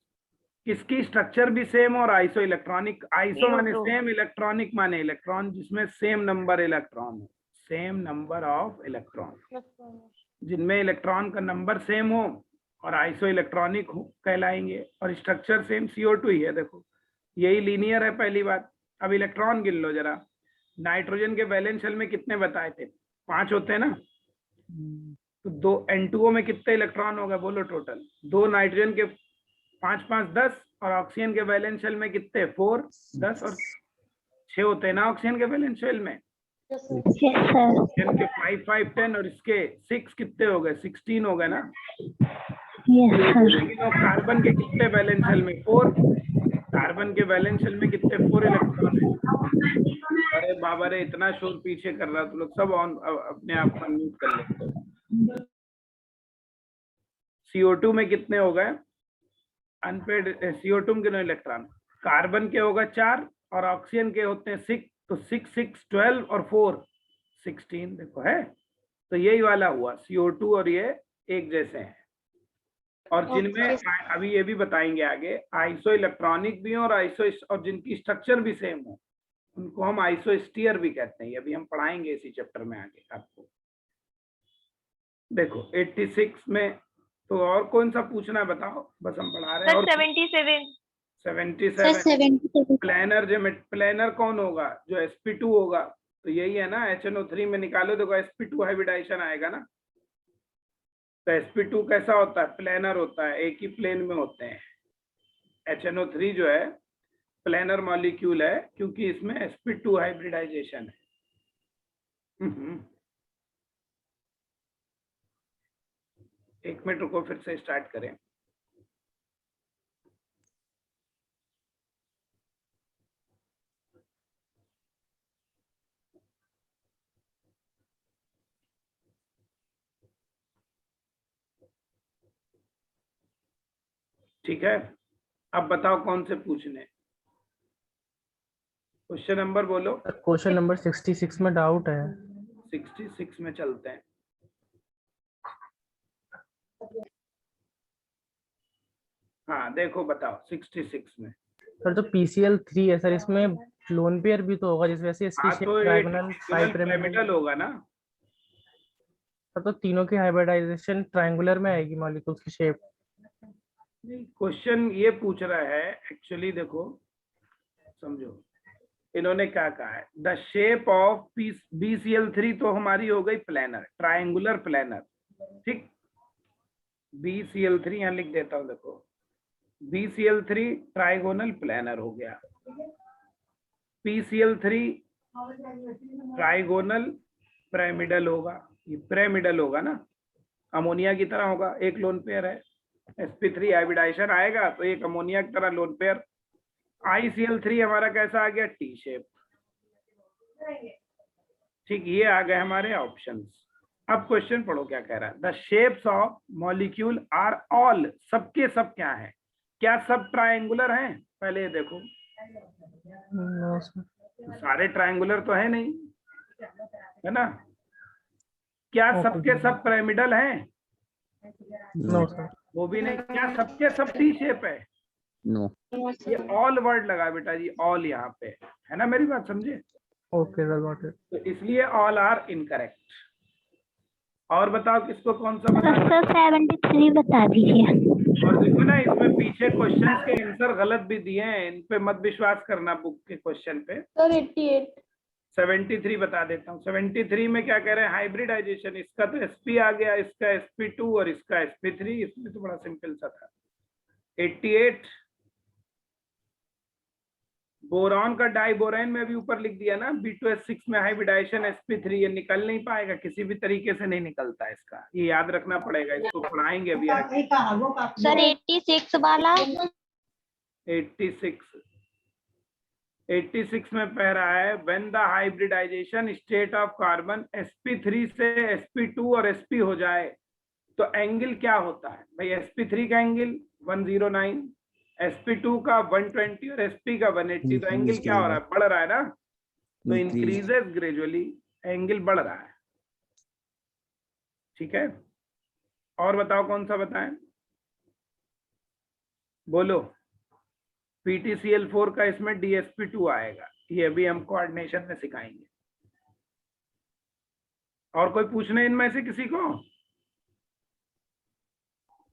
किसकी स्ट्रक्चर भी सेम और आइसो इलेक्ट्रॉनिक, आइसो माने सेम, इलेक्ट्रॉनिक माने इलेक्ट्रॉन जिसमें सेम नंबर इलेक्ट्रॉन हो, सेम नंबर ऑफ इलेक्ट्रॉन, जिनमें इलेक्ट्रॉन का नंबर सेम हो और आइसो इलेक्ट्रॉनिक हो कहलाएंगे, और स्ट्रक्चर सेम CO2 ही है। देखो यही लीनियर है पहली बात। अब इलेक्ट्रॉन गिन लो जरा, नाइट्रोजन के वैलेंस शेल में कितने बताए थे, 5 होते हैं ना, तो 2 N2O में कितने इलेक्ट्रॉन होगा बोलो टोटल, 2 नाइट्रोजन के 5 5 10, और ऑक्सीजन के वैलेंस शेल में कितने 4 10 और 6 होते हैं ना ऑक्सीजन के वैलेंस शेल में। ऑक्सीजन के 5 5 10 और इसके 6 कितने हो गए 16 हो गए ना। कार्बन के कितने वैलेंस शेल में 4, कार्बन के वैलेंस शेल में कितने 4 इलेक्ट्रॉन है। अरे बाबा रे इतना शोर पीछे कर रहा तो लोग सब ऑन अपने आप को म्यूट कर लेते। CO2 में कितने हो गए अनपेड, CO2 में कितने इलेक्ट्रॉन, कार्बन के होगा 4 और ऑक्सीजन के होते हैं 6, तो 6 6 12 और 4 16 देखो है। तो यही वाला हुआ CO2 और ये एक जैसे हैं, और जिनमें अभी ये भी बताएंगे आगे आइसो इलेक्ट्रॉनिक भी हो और आइसो और जिनकी स्ट्रक्चर भी सेम हो उनको हम आइसोस्टीयर भी कहते हैं। अभी हम पढ़ाएंगे इसी चैप्टर में आगे आपको। देखो 86 में तो और कौन सा पूछना है बताओ, बस हम पढ़ा रहे हैं। और 77 प्लेनर कौन होगा, जो sp2 होगा, तो यही है ना HNO3 में निकालो, देखो sp2 हाइब्रिडाइजेशन आएगा ना। तो sp2 कैसा होता है, प्लेनर होता है, एक ही प्लेन में होते हैं। HNO3 जो है प्लेनर मॉलिक्यूल है क्योंकि इसमें sp2 हाइब्रिडाइजेशन है। एक मिनट रुको फिर से स्टार्ट करें। ठीक है, अब बताओ कौन से पूछने, क्वेश्चन नंबर बोलो। क्वेश्चन नंबर 66 में डाउट है। 66 में चलते हैं। हाँ देखो बताओ 66 में सर तो PCl3 है सर, इसमें लोन पेयर भी तो होगा जिस वजह से इसकी शेप ट्रायंगुलर पिरामिडल होगा ना। सर तो तीनों की हाइब्रिडाइजेशन ट्रायंगुलर में आएगी मॉलिक्यूल्स की शेप। क्वेश्चन ये पूछ रहा है एक्चुअली, देखो समझो इन्होंने क्या कहा है, द शेप ऑफ BCl3 तो हमारी हो गई प्लेनर, ट्रायंगुलर प्लेनर, ठीक। BCl3 यहाँ लिख देता हूँ, देखो BCl3 ट्राइगोनल प्लेनर हो गया, PCl3 ट्राइगोनल पिरामिडल होगा, ये पिरामिडल होगा ना, अमोनिया की तरह होगा, एक लोन पेयर है। sp3 हाइब्रिडाइजेशन आएगा तो एक अमोनिया की तरह लोन पेयर। ICl3 हमारा कैसा आ गया, T शेप, ठीक। ये आ गए हमारे ऑप्शंस। अब क्वेश्चन पढ़ो क्या कह रहा है, the shapes of molecule are all, सबके सब क्या है, क्या सब ट्रायंगुलर हैं, पहले ये देखो। सारे ट्रायंगुलर तो है नहीं, है ना। क्या सबके सब पिरामिडल हैं, नो सर, वो भी नहीं। क्या सबके सब T शेप है, नो। ये ऑल वर्ड लगा बेटा जी, ऑल यहाँ पे है ना, मेरी बात समझे। Okay sir got it. तो इसलिए ऑल आर इनकरेक्ट। और बताओ किसको कौन सा बता, 73 बता दीजिए। और देखो ना इसमें पीछे क्वेश्चंस के आंसर गलत भी दिए हैं, इन पे मत विश्वास करना बुक के क्वेश्चन पे। सर 88 73 बता देता हूँ। 73 में क्या कह रहे हैं, हाइब्रिडाइजेशन, इसका तो sp आ गया, इसका sp2 और इसका sp3, इसमें तो बड़ा सिंपल सा था। 88 बोरॉन का डाइबोरैन में भी ऊपर लिख दिया ना, B2S6 में हाइब्रिडाइजेशन sp3, ये निकल नहीं पाएगा, किसी भी तरीके से नहीं निकलता इसका, ये याद रखना पड़ेगा, इसको पढ़ाएंगे अभी आगे। सर 86 वाला 86 में कह रहा है when the hybridization state of carbon sp3 से sp2 और sp हो जाए तो एंगल क्या होता है भाई। sp3 का एंगल 109, sp2 का 120 और sp का 180, तो एंगल क्या हो रहा है, बढ़ रहा है ना। तो इंक्रीजेस ग्रेजुअली, एंगल बढ़ रहा है, ठीक है। और बताओ कौन सा बताएं, बोलो। PTCl4 का इसमें DsP2 आएगा, ये भी हम कोऑर्डिनेशन में सिखाएंगे। और कोई पूछना है इनमें से किसी को?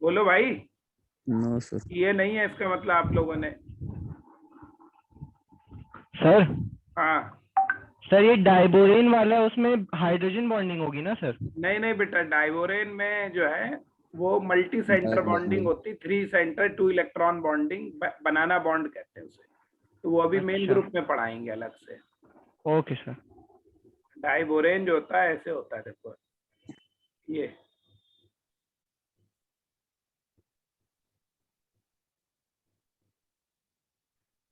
बोलो भाई। No sir. ये नहीं है इसका मतलब आप लोगों ने। सर हाँ सर ये डाइबोरेन वाला है, उसमें हाइड्रोजन बॉन्डिंग होगी ना सर? नहीं नहीं बेटा, डाइबोरेन में जो है वो मल्टी सेंटर बॉन्डिंग होती, 3 सेंटर 2 इलेक्ट्रॉन बॉन्डिंग, बनाना बॉन्ड कहते हैं उसे। तो वो अभी मेन अच्छा। ग्रुप में पढ़ाएंगे अलग से। Okay sir. डाइबोरेन जो होता है ऐसे होता है, देखो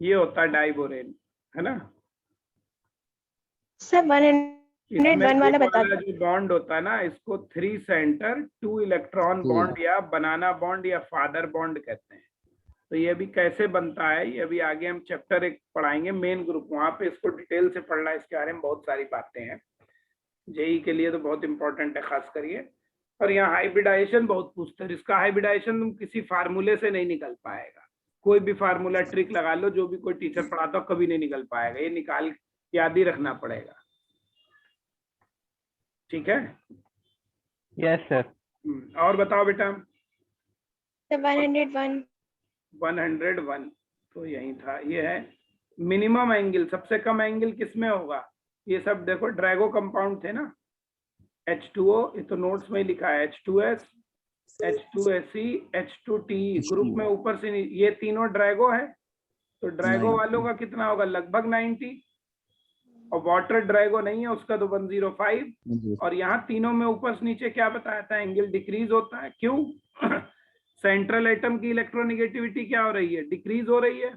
ये होता है डाइबोरेन, है ना। सर 101 वाला बता दो। जो बॉन्ड होता है ना, इसको 3 सेंटर 2 इलेक्ट्रॉन बॉन्ड या बनाना बॉन्ड या फादर बॉन्ड कहते हैं। तो ये भी कैसे बनता है, ये अभी आगे हम चैप्टर 1 पढ़ाएंगे मेन ग्रुप, वहां पे इसको डिटेल से पढ़ना है, इसके बारे में बहुत सारी बातें हैं। जेई के लिए तो बहुत इंपॉर्टेंट है खास करिए। और यहाँ हाइब्रिडाइजेशन बहुत पूछते हैं, इसका हाइब्रिडाइजेशन तुम किसी फार्मूले से नहीं निकल पाएगा। कोई भी फार्मूला ट्रिक लगा लो, जो भी कोई टीचर पढ़ाता हो, कभी नहीं निकल पाएगा, ये निकाल याद ही रखना पड़ेगा। ठीक है। Yes sir. और बताओ बेटा। 101 101 तो यही था। ये है मिनिमम एंगल, सबसे कम एंगल किसमें होगा। ये सब देखो ड्रैगो कंपाउंड थे ना, H2O, ये तो नोट्स में लिखा है, H2S, H2Se, H2Te, ग्रुप में ऊपर से ये तीनों ड्रैगो है। तो ड्रैगो वालों का कितना होगा, लगभग 90, और वाटर ड्रैगो नहीं है उसका तो 105। और यहाँ तीनों में ऊपर से नीचे क्या बताया था, एंगल डिक्रीज होता है। क्यों? सेंट्रल एटम की इलेक्ट्रोनिगेटिविटी क्या हो रही है, डिक्रीज हो रही है।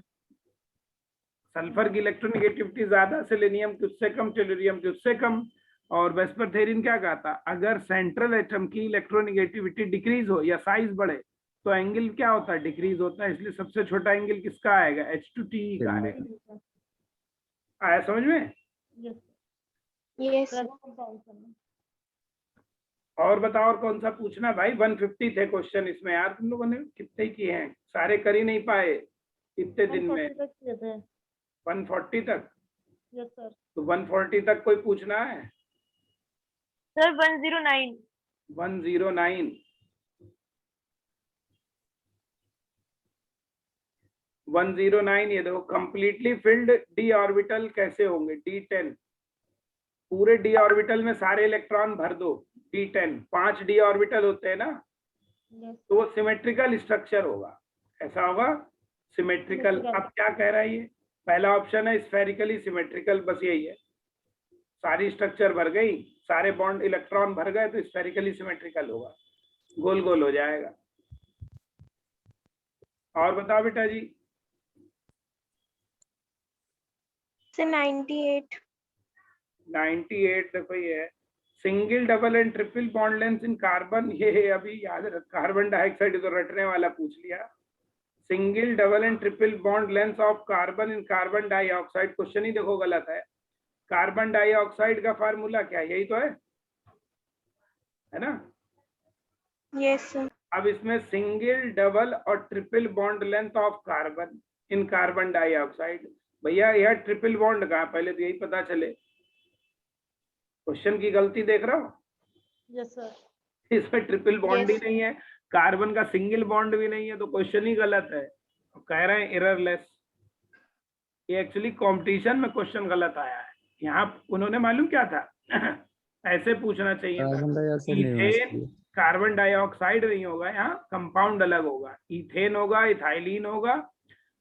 सल्फर की इलेक्ट्रोनिगेटिविटी ज्यादा, सेलेनियम की उससे कम, टेलुरियम की उससे कम। और वेस्परथेरिन क्या कहा था, अगर सेंट्रल एटम की इलेक्ट्रोनिगेटिविटी डिक्रीज हो या साइज बढ़े तो एंगल क्या होता है, डिक्रीज होता है। इसलिए सबसे छोटा एंगल किसका आएगा, H2Te का आएगा। आया समझ में? यस। और बताओ, और कौन सा पूछना भाई। 150 थे क्वेश्चन इसमें यार, तुम लोगों ने कितने किए हैं, सारे कर ही नहीं पाए इतने दिन में। 140 तक? Yes sir. तो 140 तक कोई पूछना है? सर 109। 109 109 ये देखो, कंप्लीटली फिल्ड डी ऑर्बिटल कैसे होंगे, D10। पूरे डी ऑर्बिटल में सारे इलेक्ट्रॉन भर दो, D10। 5 डी ऑर्बिटल होते हैं ना, तो वो सिमेट्रिकल स्ट्रक्चर होगा। ऐसा होगा सिमेट्रिकल। अब क्या कह रहा है ये, पहला ऑप्शन है स्फेरिकली सिमेट्रिकल, बस यही है। सारी स्ट्रक्चर भर गई, सारे बॉन्ड इलेक्ट्रॉन भर गए तो स्फेरिकली सिमेट्रिकल होगा, गोल गोल हो जाएगा। और बताओ बेटा जी। 98 देखो ये है single double and triple bond length in carbon. ये अभी याद रख, कार्बन डाइऑक्साइड तो रटने वाला पूछ लिया। Single double and triple bond length of carbon in carbon dioxide, question ही देखो गलत है। कार्बन डाइऑक्साइड का फार्मूला क्या है, यही तो है ना। Yes sir. अब इसमें सिंगल डबल और triple bond length of carbon in carbon dioxide, भैया यह ट्रिपल बॉन्ड कहाँ, पहले तो यही पता चले। क्वेश्चन की गलती देख रहा हो? Yes sir. इसमें ट्रिपल बॉन्ड ही नहीं है, कार्बन का सिंगल बॉन्ड भी नहीं है, तो क्वेश्चन ही गलत है। कह रहे हैं एररलेस। ये एक्चुअली कंपटीशन में क्वेश्चन गलत आया है। यहाँ उन्होंने मालूम क्या था ऐसे पूछना चाहिए था, इथेन कार्बन डाइऑक्साइड नहीं होगा, यहाँ कंपाउंड अलग होगा। इथेन होगा, इथाइलिन होगा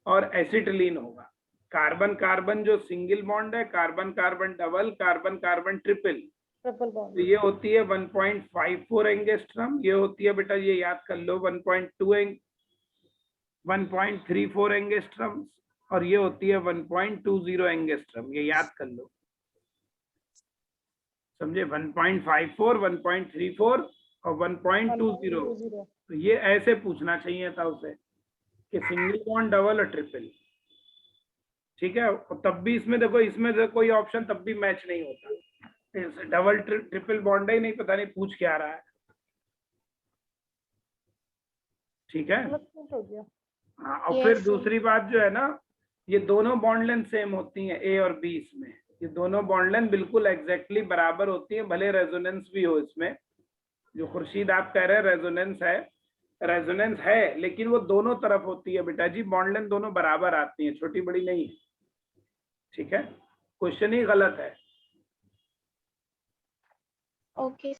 और एसिटिलीन होगा। कार्बन कार्बन जो सिंगल बॉन्ड है, carbon carbon double, carbon carbon triple, तो ये होती है 1.54 एंगस्ट्रम। ये होती है बेटा, ये याद कर लो, 1.34 एंगस्ट्रम। और ये होती है 1.20 एंगस्ट्रम, ये याद कर लो, समझे। 1.54, 1.34 और 1.20। तो ये ऐसे पूछना चाहिए था उसे कि सिंगल बॉन्ड, डबल और ट्रिपल। ठीक है। और तब भी इसमें देखो, इसमें से कोई ऑप्शन तब भी मैच नहीं होता। डबल ट्रिपल बॉन्ड ही नहीं, पता नहीं पूछ क्या रहा है। ठीक है। हाँ, और फिर Yes, दूसरी बात जो है ना, ये दोनों बॉन्ड लेंथ सेम होती हैं, ए और बी। इसमें ये दोनों बॉन्ड लेंथ बिल्कुल एग्जैक्टली बराबर होती है, भले रेजोनेंस भी हो इसमें। जो खुर्शीद आप कह रहे हैं रेजोनेंस है, लेकिन वो दोनों तरफ होती है बेटा जी, बॉन्ड लेंथ दोनों बराबर आती हैं, छोटी बड़ी नहीं है। ठीक है, क्वेश्चन ही गलत है। okay.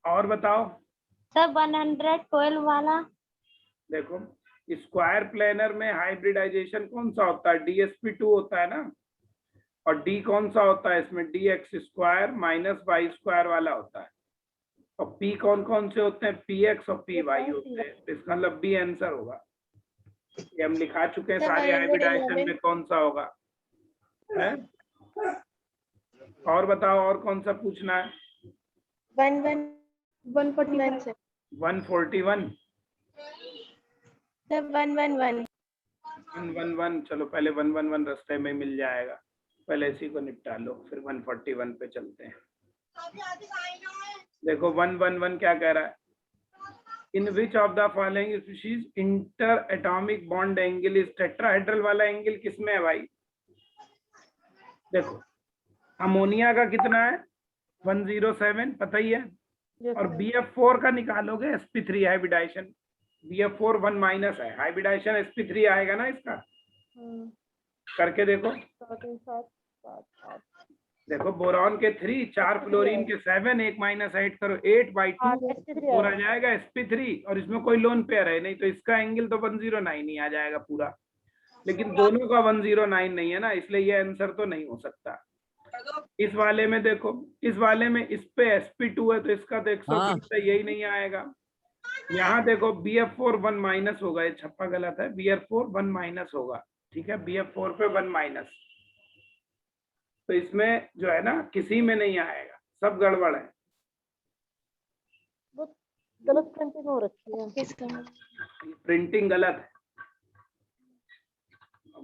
और बताओ। सर 112 वाला। देखो, स्क्वायर प्लेनर में हाइब्रिडाइजेशन कौन सा होता है? DSP2 होता है ना, और डी कौन सा होता है इसमें? DX² माइनस y² वाला होता है। और पी कौन कौन से होते हैं? PX और PY होते हैं। तो इसका मतलब बी आंसर होगा। ये हम लिखा चुके हैं सर, सारे 111 हाइब्रिडाइजेशन में कौन सा होगा है? और बताओ, और कौन सा पूछना है? 149 सर। 141 सर 111। 111। चलो पहले 111 रास्ते में मिल जाएगा, पहले इसी को निपटा लो, फिर 141 पे चलते हैं। देखो 111 क्या कह रहा है? In which of the following species inter atomic bond angle is tetrahedral वाला एंगल किसमें है भाई? देखो, अमोनिया का कितना है? 107, पता ही है। और BF4 का निकालोगे, sp3 हाइब्रिडाइजेशन। BF4 1 माइनस है, हाइब्रिडाइजेशन sp3 आएगा ना इसका। करके देखो। देखो, बोरॉन के 3, 4 फ्लोरीन के 7, 1 माइनस 8 करो, 8/2 और आ जाएगा sp3। और इसमें कोई लोन पेयर है नहीं, तो इसका एंगल तो 109 ही आ जाएगा पूरा। लेकिन दोनों का 109 नहीं है ना, इसलिए ये आंसर तो नहीं हो सकता। इस वाले में देखो, इस वाले में इस पे sp2 है, तो इसका तो 120 है, यही नहीं आएगा। यहाँ देखो BF4 1 माइनस होगा, ये छप्पा गलत है, BF4 1 माइनस होगा। ठीक है, BF4 पे 1 माइनस, तो इसमें जो है ना किसी में नहीं आएगा, सब गड़बड़ है। गलत प्रिंटिंग हो रखी है। प्रिंटिंग गलत है,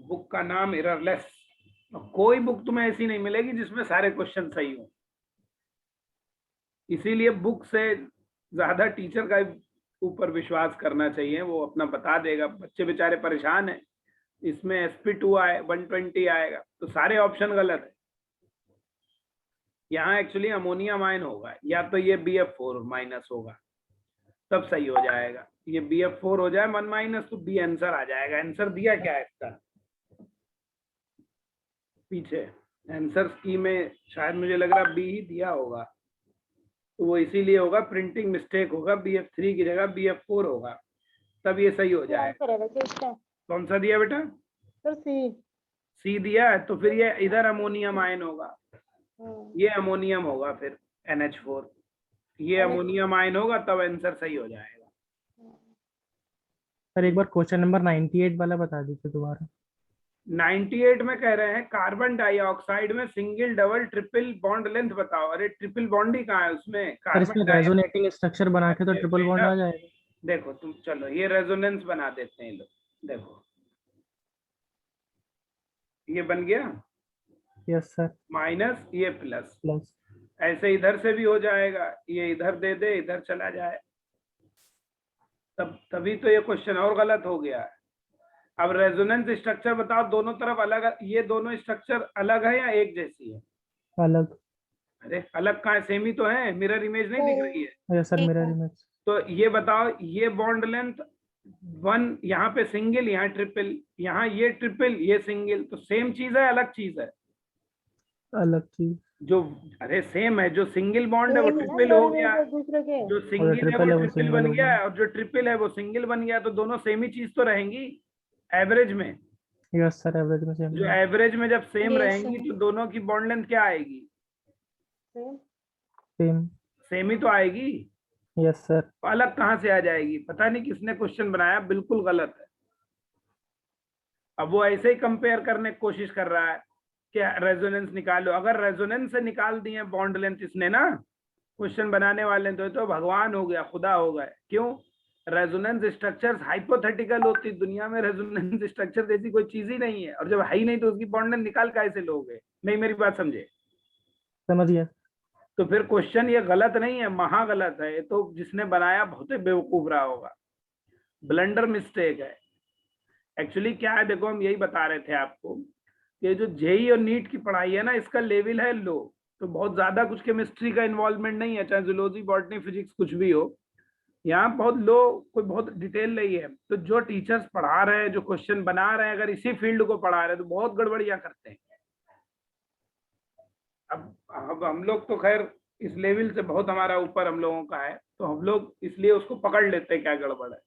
बुक का नाम एररलेस। कोई बुक तुम्हें ऐसी नहीं मिलेगी जिसमें सारे क्वेश्चन सही हो। इसीलिए बुक से ज्यादा टीचर का ऊपर विश्वास करना चाहिए, वो अपना बता देगा। बच्चे बेचारे परेशान हैं, इसमें sp2 आए 120 आएगा, तो सारे ऑप्शन गलत है। यहाँ एक्चुअली अमोनियम आयन होगा, या तो ये BF4 माइनस होगा, तब सही हो जाएगा। ये BF4 हो जाए 1 माइनस, तो बी आंसर आ जाएगा। आंसर दिया क्या है इसका पीछे? आंसर की में शायद मुझे लग रहा बी ही दिया होगा, तो वो इसीलिए होगा, प्रिंटिंग मिस्टेक होगा, BF3 की जगह BF4 होगा, तब ये सही हो जाएगा। कौन सा दिया बेटा? सी दिया है, तो फिर ये इधर अमोनियम आयन होगा, ये अमोनियम होगा, फिर NH4, ये अमोनियम आयन होगा, तब आंसर सही हो जाएगा। सर एक बार क्वेश्चन नंबर 98 वाला बता दीजिए दोबारा। 98 में कह रहे हैं कार्बन डाइऑक्साइड में single, double, triple bond length बताओ। अरे ट्रिपल बॉन्ड ही कहाँ है उसमें? सर इसमें रेजोनेटिंग स्ट्रक्चर बना के तो ट्रिपल बॉन्ड आ जाएगा। देखो तुम, चलो ये रेजोनेंस बना देते हैं लोग। देखो ये बन गया, यस सर, माइनस ये प्लस, प्लस ऐसे इधर से भी हो जाएगा, ये इधर दे दे, इधर चला जाए, तभी तो ये क्वेश्चन और गलत हो गया है। अब रेजोनेंस स्ट्रक्चर बताओ, दोनों तरफ अलग, ये दोनों स्ट्रक्चर अलग है या एक जैसी है? अलग। अरे अलग कहाँ है, सेम ही तो है, मिरर इमेज नहीं दिख रही है? Yes sir, mirror image. तो ये बताओ, ये बॉन्ड लेंथ 1, यहाँ पे सिंगल, यहाँ ट्रिपल, यहाँ ये ट्रिपल, ये सिंगल, तो सेम चीज है अलग चीज है? अलग चीज। जो, अरे सेम है, जो सिंगल बॉन्ड है वो ट्रिपल हो गया, जो सिंगल है वो ट्रिपल बन गया, और जो ट्रिपल है वो सिंगल बन गया, तो दोनों सेम ही चीज तो रहेंगी एवरेज में। यस सर, एवरेज में सेम। जो एवरेज में जब सेम Yes, रहेंगी, तो दोनों की बॉन्ड लेंथ क्या आएगी? सेम। सेम ही तो आएगी। Yes sir. तो अलग कहाँ से आ जाएगी? पता नहीं किसने क्वेश्चन बनाया, बिल्कुल गलत है। अब वो ऐसे ही कंपेयर करने की कोशिश कर रहा है कि रेजोनेंस निकालो। अगर रेजोनेंस से निकाल दिए बॉन्ड लेंथ इसने ना क्वेश्चन बनाने वाले, तो भगवान हो गया, खुदा हो गए। क्यों? रेजोनेंस स्ट्रक्चर्स हाइपोथेटिकल होती, दुनिया में रेजोनेंस स्ट्रक्चर जैसी कोई चीज ही नहीं है, और जब है ही नहीं तो उसकी बॉन्ड लेंथ निकाल कैसे लोगे? नहीं, मेरी बात समझे? समझिए। तो फिर क्वेश्चन ये गलत नहीं है, महा गलत है। ये तो जिसने बनाया बहुत ही बेवकूफ रहा होगा, ब्लंडर मिस्टेक है। एक्चुअली क्या है, देखो हम यही बता रहे थे आपको कि जो जेई और नीट की पढ़ाई है ना, इसका लेवल है लो, तो बहुत ज्यादा कुछ केमिस्ट्री का इन्वॉल्वमेंट नहीं है, चाहे जूलॉजी बॉटनी फिजिक्स कुछ भी हो, यहाँ बहुत लो, कोई बहुत डिटेल नहीं है। तो जो टीचर्स पढ़ा रहे हैं, जो क्वेश्चन बना रहे हैं, अगर इसी फील्ड को पढ़ा रहे हैं तो बहुत गड़बड़ियां करते हैं। अब हम लोग तो खैर इस लेवल से बहुत हमारा ऊपर हम लोगों का है, तो हम लोग इसलिए उसको पकड़ लेते हैं क्या गड़बड़ है।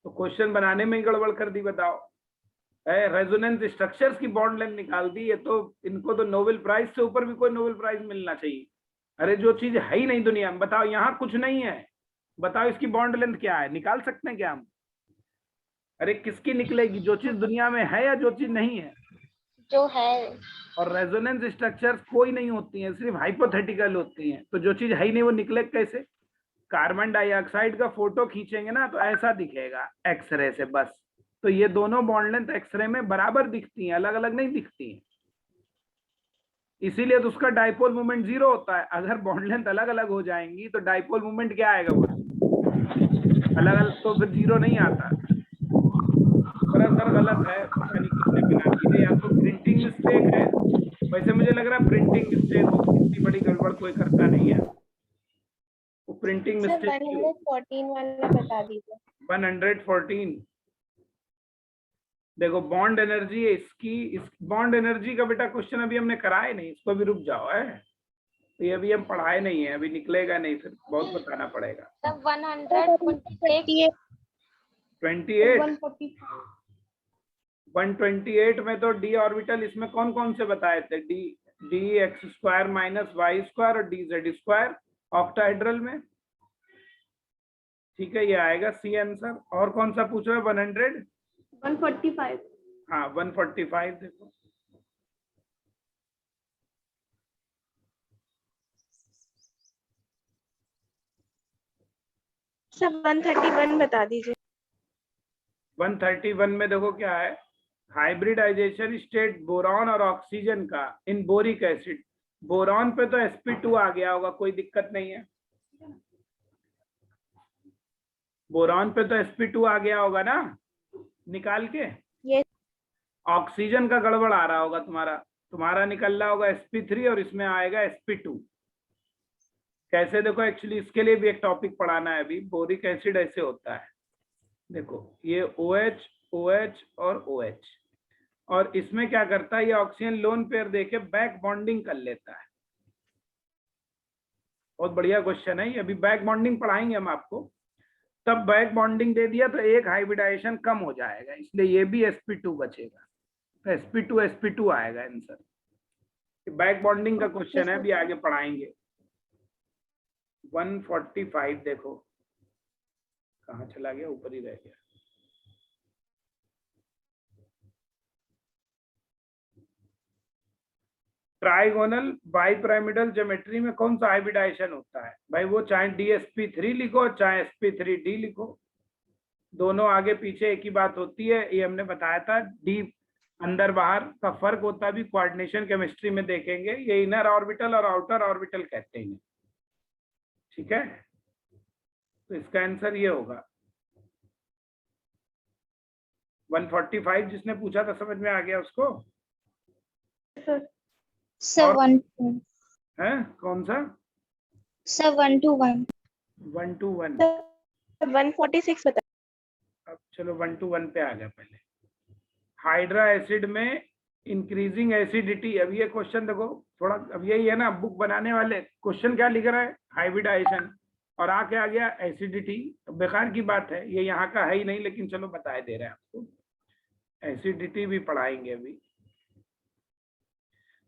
तो क्वेश्चन बनाने में ही गड़बड़ कर दी, बताओ। रेजोनेंस स्ट्रक्चर्स की बॉन्ड लेंथ निकाल दी है, तो इनको तो नोबेल प्राइज से ऊपर भी कोई नोबेल प्राइज मिलना चाहिए। अरे जो चीज है ही नहीं दुनिया में, बताओ, यहाँ कुछ नहीं है, बताओ इसकी बॉन्ड लेंथ क्या है, निकाल सकते हैं क्या हम? अरे किसकी निकलेगी, जो चीज दुनिया में है या जो चीज नहीं है? जो है। और रेजोनेंस स्ट्रक्चर्स कोई नहीं होती हैं, सिर्फ हाइपोथेटिकल होती हैं, तो जो चीज है ही नहीं वो निकले कैसे? कार्बन डाइऑक्साइड का फोटो खींचेंगे ना तो ऐसा दिखेगा एक्सरे से बस। तो ये दोनों बॉन्ड लेंथ एक्सरे में बराबर दिखती हैं, अलग अलग नहीं दिखती हैं, इसीलिए तो उसका डाइपोल मोमेंट 0 होता है। अगर बॉन्ड लेंथ अलग अलग हो जाएंगी तो डाइपोल मोमेंट क्या आएगा? वो अलग अलग तो फिर 0 नहीं आता। सर गलत है, पता नहीं किसने बना दी, या तो प्रिंटिंग मिस्टेक है। वैसे मुझे लग रहा है प्रिंटिंग मिस्टेक हो, इतनी बड़ी गड़बड़ कोई करता नहीं है, वो प्रिंटिंग सर मिस्टेक। 114 वाला बता दीजिए। 114 देखो, बॉन्ड एनर्जी है इसकी, इस बॉन्ड एनर्जी का बेटा क्वेश्चन अभी हमने कराए नहीं, इसको भी रुक जाओ है, तो ये अभी हम पढ़ाए नहीं है, अभी निकलेगा नहीं, फिर बहुत बताना पड़ेगा। सर 128 128 में तो डी ऑर्बिटल इसमें कौन कौन से बताए थे? D X square minus Y square और डी जेड स्क्वायर ऑक्टाहेड्रल में, ठीक है, ये आएगा सी आंसर। और कौन सा पूछो है? 145। हाँ 145 देखो, सर 131 बता दीजिए। 131 में देखो क्या है, हाइब्रिडाइजेशन स्टेट बोरॉन और ऑक्सीजन का इन बोरिक एसिड। बोरॉन पे तो sp2 आ गया होगा, कोई दिक्कत नहीं है। बोरॉन पे तो sp2 आ गया होगा ना निकाल के। Yes. ऑक्सीजन का गड़बड़ आ रहा होगा, तुम्हारा निकल रहा होगा sp3 और इसमें आएगा sp2। कैसे? देखो एक्चुअली इसके लिए भी एक टॉपिक पढ़ाना है अभी। बोरिक एसिड ऐसे होता है, देखो ये OH OH और OH, और इसमें क्या करता है, ये ऑक्सीजन लोन पेयर देके बैक बॉन्डिंग कर लेता है। बहुत बढ़िया क्वेश्चन है ये, अभी बैक बॉन्डिंग पढ़ाएंगे हम आपको। तब बैक बॉन्डिंग दे दिया तो एक हाइब्रिडाइजेशन कम हो जाएगा, इसलिए ये भी sp2 बचेगा, तो sp2 आएगा आंसर। बैक बॉन्डिंग का क्वेश्चन है, अभी आगे पढ़ाएंगे। 145 देखो कहाँ चला गया, ऊपर ही रह गया। ट्राइगोनल बाइपिरामिडल ज्योमेट्री में कौन सा हाइब्रिडाइजेशन होता है भाई? वो चाहे dsp3 लिखो चाहे sp3d लिखो, दोनों आगे पीछे एक ही बात होती है, ये हमने बताया था। डी अंदर बाहर का फर्क होता भी कोऑर्डिनेशन केमिस्ट्री में देखेंगे, ये इनर ऑर्बिटल और आउटर ऑर्बिटल कहते हैं, ठीक है। तो इसका आंसर ये होगा 145। जिसने पूछा था समझ में आ गया उसको? सर 1 है कौन सा? सर 121 121। 146 बता। अब चलो 121 पे आ गया। पहले हाइड्रा एसिड में इंक्रीजिंग एसिडिटी। अब ये क्वेश्चन देखो थोड़ा, अब यही है ना, बुक बनाने वाले क्वेश्चन क्या लिख रहा है? हाइब्रिडाइजेशन, और आके आ गया एसिडिटी। बेकार की बात है, ये यहाँ का है ही नहीं, लेकिन चलो बताए दे रहे हैं आपको। एसिडिटी भी पढ़ाएंगे अभी।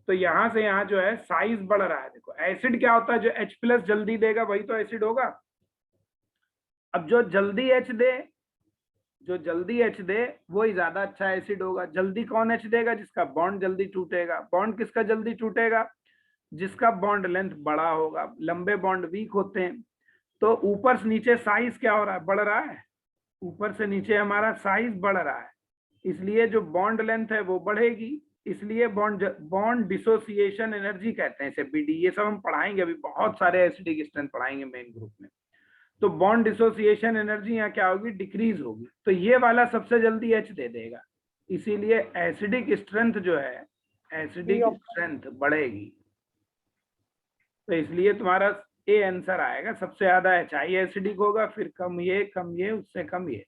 तो यहाँ से यहाँ जो है साइज बढ़ रहा है। देखो एसिड क्या होता है? जो H+ जल्दी देगा वही तो एसिड होगा। अब जो जल्दी H दे वही ज्यादा अच्छा एसिड होगा। जल्दी कौन H देगा? जिसका बॉन्ड जल्दी टूटेगा। बॉन्ड किसका जल्दी टूटेगा? जिसका बॉन्ड लेंथ बड़ा होगा। लंबे बॉन्ड वीक होते हैं। तो ऊपर से नीचे साइज क्या हो रहा है? बढ़ रहा है। ऊपर से नीचे हमारा साइज बढ़ रहा है, इसलिए जो बॉन्ड लेंथ है वो बढ़ेगी। इसलिए बॉन्ड डिसोसिएशन एनर्जी कहते हैं इसे, BD। ये सब हम पढ़ाएंगे अभी, बहुत सारे एसिडिक स्ट्रेंथ पढ़ाएंगे मेन ग्रुप में। तो बॉन्ड डिसोसिएशन एनर्जी यहाँ क्या होगी, डिक्रीज होगी। तो ये वाला सबसे जल्दी H दे देगा, इसीलिए एसिडिक स्ट्रेंथ जो है, एसिडिक स्ट्रेंथ बढ़ेगी। तो इसलिए तुम्हारा ए आंसर आएगा, सबसे ज्यादा HI एसिडिक होगा, फिर कम ये, उससे कम ये।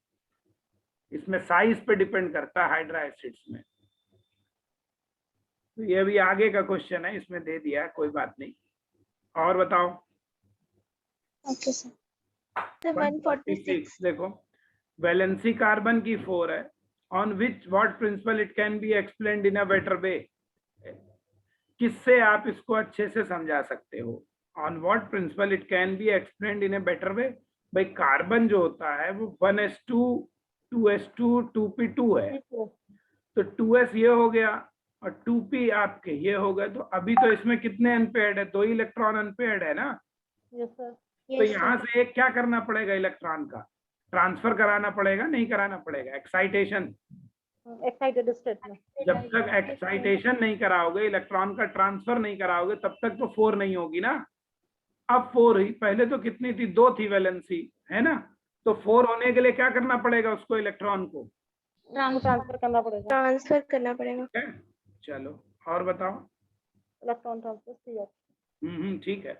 इसमें साइज पे डिपेंड करता है हाइड्रा एसिड्स में। तो ये भी आगे का क्वेश्चन है, इसमें दे दिया, कोई बात नहीं। और बताओ। Okay sir. 146 देखो, वैलेंसी कार्बन की 4 है। On which what principal it can be explained in a better way. किससे आप इसको अच्छे से समझा सकते हो? On what principal it can be explained in a better way. भाई कार्बन जो होता है वो 1s2 2s2 2p2 है, तो 2s ये हो गया और 2p आपके ये हो गए। तो अभी तो इसमें कितने अनपेयर्ड है, 2 इलेक्ट्रॉन अनपेयर्ड है ना। Yes sir. तो यहाँ से एक क्या करना पड़ेगा, इलेक्ट्रॉन का ट्रांसफर कराना पड़ेगा, नहीं कराना पड़ेगा, एक्साइटेशन। एक्साइटेड स्टेट में जब तक एक्साइटेशन नहीं कराओगे, इलेक्ट्रॉन का ट्रांसफर नहीं कराओगे, तब तक तो 4 नहीं होगी ना। अब 4 ही, पहले तो कितनी थी, 2 थी वैलेंसी, है ना। तो 4 होने के लिए क्या करना पड़ेगा उसको, इलेक्ट्रॉन को ट्रांसफर करना पड़ेगा। ट्रांसफर करना पड़ेगा। ठीक है, चलो और बताओ। Electron transfer. ठीक है।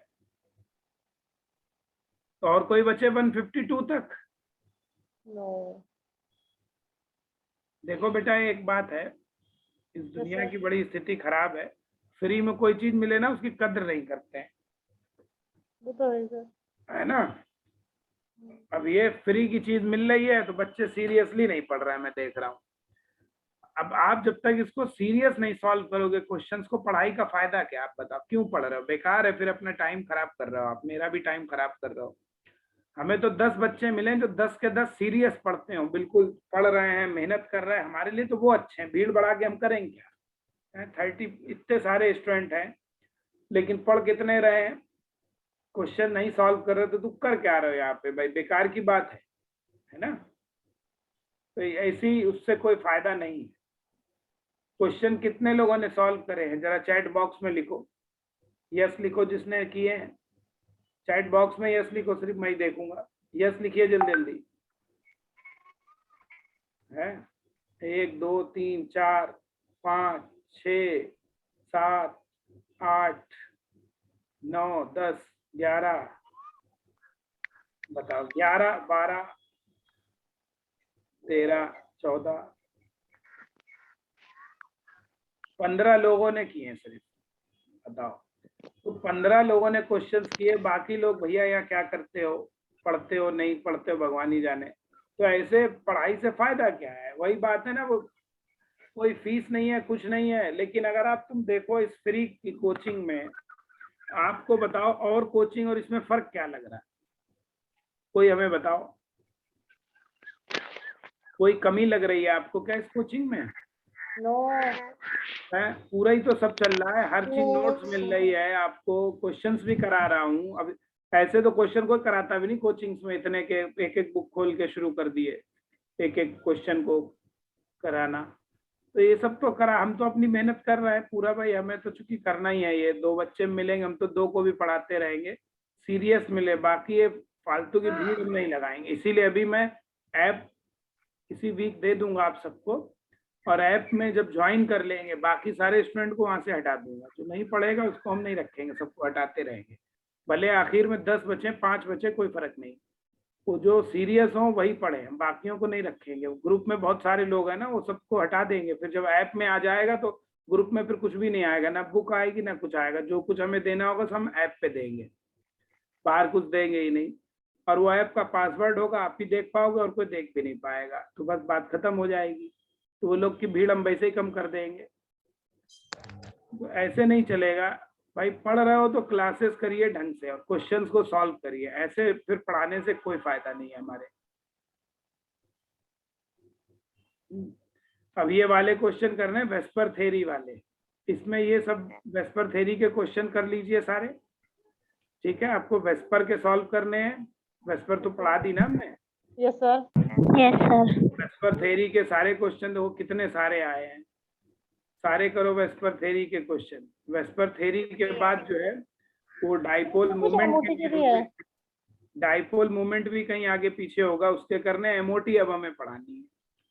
तो और कोई बचे 152 तक? नो। देखो बेटा, एक बात है, इस दुनिया की बड़ी स्थिति खराब है। फ्री में कोई चीज मिले ना, उसकी कद्र नहीं करते हैं, वो तो है सर। है ना। अब ये फ्री की चीज मिल रही है तो बच्चे सीरियसली नहीं पढ़ रहे हैं, मैं देख रहा हूँ। अब आप जब तक इसको सीरियस नहीं सॉल्व करोगे क्वेश्चंस को, पढ़ाई का फायदा क्या? आप बताओ, क्यों पढ़ रहे हो? बेकार है, फिर अपना टाइम खराब कर रहे हो आप, मेरा भी टाइम खराब कर रहे हो। हमें तो 10 बच्चे मिले जो 10 के 10 सीरियस पढ़ते हो, बिल्कुल पढ़ रहे हैं, मेहनत कर रहे हैं, हमारे लिए तो वो अच्छे हैं। भीड़ बढ़ा के हम करेंगे क्या? 30 इतने सारे स्टूडेंट हैं, लेकिन पढ़ कितने रहे हैं, क्वेश्चन नहीं सॉल्व कर रहे, तो तुम कर क्या रहे हो यहाँ पे? भाई बेकार की बात है ना। तो ऐसी उससे कोई फायदा नहीं है। क्वेश्चन कितने लोगों ने सॉल्व करे हैं, जरा चैट बॉक्स में लिखो, यस लिखो जिसने किए हैं। चैट बॉक्स में यस लिखो, सिर्फ मैं ही देखूंगा। यस लिखिए जल्दी जल्दी। है 1 2 3 4 5 6 7 8 9 10 11, बताओ 11 12 13 14 15 लोगों ने किए सिर्फ, बताओ। तो 15 लोगों ने क्वेश्चंस किए, बाकी लोग भैया यहाँ क्या करते हो, पढ़ते हो नहीं पढ़ते हो, भगवान ही जाने। तो ऐसे पढ़ाई से फायदा क्या है? वही बात है ना, वो कोई फीस नहीं है, कुछ नहीं है। लेकिन अगर आप तुम देखो इस फ्री की कोचिंग में, आपको बताओ और कोचिंग और इसमें फर्क क्या लग रहा है? कोई हमें बताओ, कोई कमी लग रही है आपको क्या इस कोचिंग में? नो। है, पूरा ही तो सब चल रहा है, हर चीज नोट्स मिल रही है आपको, क्वेश्चंस भी करा रहा हूँ। अब ऐसे तो क्वेश्चन कोई कराता भी नहीं कोचिंग्स में, इतने के एक एक बुक खोल के शुरू कर दिए एक एक क्वेश्चन को कराना। तो ये सब तो करा, हम तो अपनी मेहनत कर रहे हैं पूरा भाई, हमें तो चूंकि करना ही है। ये 2 बच्चे मिलेंगे, हम तो 2 को भी पढ़ाते रहेंगे, सीरियस मिले, बाकी ये फालतू की भीड़ नहीं लगाएंगे। इसीलिए अभी मैं ऐप इसी वीक दे दूंगा आप सबको, और ऐप में जब ज्वाइन कर लेंगे बाकी सारे स्टूडेंट को वहां से हटा दूंगा। जो नहीं पढ़ेगा उसको हम नहीं रखेंगे, सबको हटाते रहेंगे, भले आखिर में 10 बचे 5 बचे, कोई फर्क नहीं। वो जो सीरियस हो वही पढ़े, हम बाकियों को नहीं रखेंगे। ग्रुप में बहुत सारे लोग हैं ना, वो सबको हटा देंगे। फिर जब ऐप में आ जाएगा तो ग्रुप में फिर कुछ भी नहीं आएगा, ना बुक आएगी ना कुछ आएगा। जो कुछ हमें देना होगा सब हम ऐप पे देंगे, बाहर कुछ देंगे ही नहीं। और वो ऐप का पासवर्ड होगा, आप ही देख पाओगे और कोई देख भी नहीं पाएगा, तो बस बात खत्म हो जाएगी। तो वो लोग की भीड़ हम वैसे ही कम कर देंगे। तो ऐसे नहीं चलेगा भाई, पढ़ रहे हो तो क्लासेस करिए ढंग से और क्वेश्चंस को सॉल्व करिए, ऐसे फिर पढ़ाने से कोई फायदा नहीं है हमारे। अब ये वाले क्वेश्चन करने वेस्पर थ्योरी वाले, इसमें ये सब वेस्पर थ्योरी के क्वेश्चन कर लीजिए सारे, ठीक है। आपको वेस्पर के सॉल्व करने हैं, वेस्पर तो पढ़ा दी ना हमने। Yes sir. Yes sir. VSEPR theory के सारे क्वेश्चन देखो कितने सारे आए हैं, सारे करो वेस्पर थ्योरी के क्वेश्चन। वेस्पर थ्योरी के बाद जो है वो डाइपोल मोमेंट डाइपोल मोमेंट भी कहीं आगे पीछे होगा, उसके करने एमओटी अब हमें पढ़ानी है,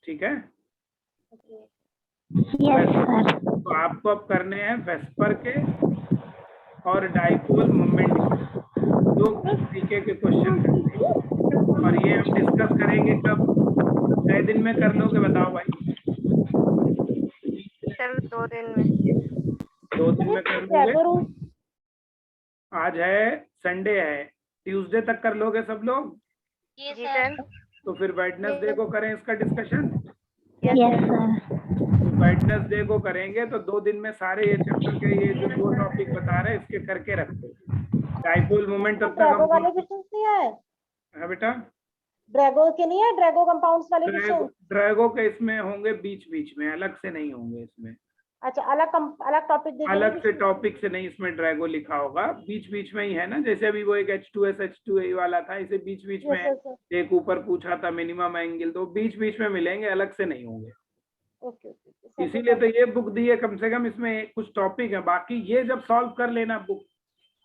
ठीक है। Yes sir. तो आपको अब करने हैं वेस्पर के और डाइपोल मोमेंट दो तरीके के क्वेश्चन करने हैं, और ये हम डिस्कस करेंगे कब, 6 दिन में कर लोगे बताओ भाई? सर 2 दिन में। 2 दिन में कर लोगे? आज है संडे है, ट्यूसडे तक कर लोगे सब लोग? जी सर। तो फिर वेडनेसडे को करें इसका डिस्कशन। Yes sir. वेडनेसडे को करेंगे तो 2 दिन में सारे ये चैप्टर के ये जो 2 टॉपिक बता रहे हैं इसके करके रखते। डाइपोल मोमेंट तब तक हम वाले क्वेश्चंस नहीं आए? हाँ बेटा, ड्रैगो के नहीं है, ड्रैगो कंपाउंड्स वाले क्वेश्चन? ड्रैगो के इसमें होंगे बीच बीच में, अलग से नहीं होंगे इसमें। अच्छा, अलग टॉपिक दे अलग से टॉपिक से नहीं इसमें ड्रैगो लिखा होगा, बीच बीच में ही है ना। जैसे अभी वो एक H2S H2A वाला था, इसे बीच बीच में एक ऊपर पूछा था मिनिमम एंगल, तो बीच बीच में मिलेंगे, अलग से नहीं होंगे। इसीलिए तो ये बुक दी है, कम से कम इसमें कुछ टॉपिक है। बाकी ये जब सॉल्व कर लेना बुक,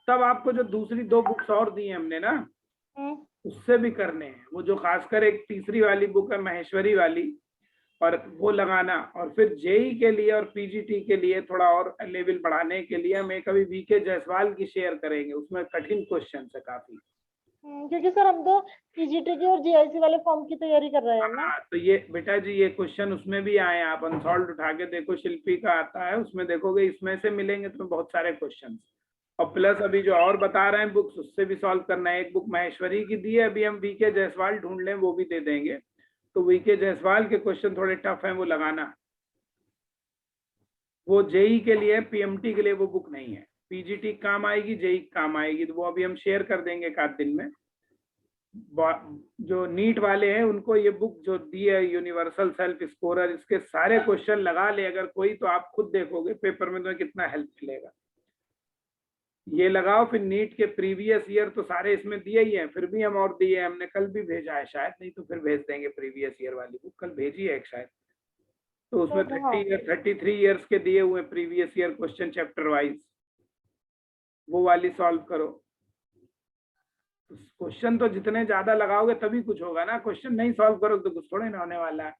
तब आपको जो दूसरी 2 बुक्स और दी है हमने ना, उससे भी करने हैं। वो जो खासकर एक तीसरी वाली बुक है महेश्वरी वाली, और वो लगाना। और फिर जेई के लिए और पीजीटी के लिए थोड़ा और लेवल बढ़ाने के लिए हम एक अभी वीके जायसवाल की शेयर करेंगे, उसमें कठिन क्वेश्चन है काफी। क्योंकि सर हम तो पीजीटी की और जीआईसी वाले फॉर्म की तैयारी कर रहे हैं ना। तो ये बेटा जी ये क्वेश्चन उसमें भी आए, आप अनसॉल्व उठा के देखो, शिल्पी का आता है उसमें देखोगे, इसमें से मिलेंगे तुम्हें बहुत सारे क्वेश्चन। और प्लस अभी जो और बता रहे हैं बुक्स, उससे भी सॉल्व करना है। एक बुक महेश्वरी की दी है, अभी हम वीके जायसवाल ढूंढ लें वो भी दे देंगे। तो वीके जायसवाल के क्वेश्चन थोड़े टफ हैं, वो लगाना। वो जेई के लिए, पीएमटी के लिए वो बुक नहीं है। पीजीटी काम आएगी, जेई काम आएगी, तो वो अभी हम शेयर कर देंगे एक आध दिन में। जो नीट वाले हैं उनको ये बुक जो दी है यूनिवर्सल सेल्फ स्कोरर, इसके सारे क्वेश्चन लगा ले अगर कोई, तो आप खुद देखोगे पेपर में तुम्हें कितना हेल्प मिलेगा। ये लगाओ, फिर नीट के प्रीवियस ईयर तो सारे इसमें दिए ही हैं, फिर भी हम और दिए, हमने कल भी भेजा है शायद, नहीं तो फिर भेज देंगे प्रीवियस ईयर वाली बुक, कल भेजी है एक शायद। तो उसमें 33 ईयर्स के दिए हुए previous year question chapter wise, वो वाली सॉल्व करो। क्वेश्चन तो जितने ज्यादा लगाओगे तभी कुछ होगा ना, क्वेश्चन नहीं सॉल्व करोगे तो कुछ थोड़े ना होने वाला है।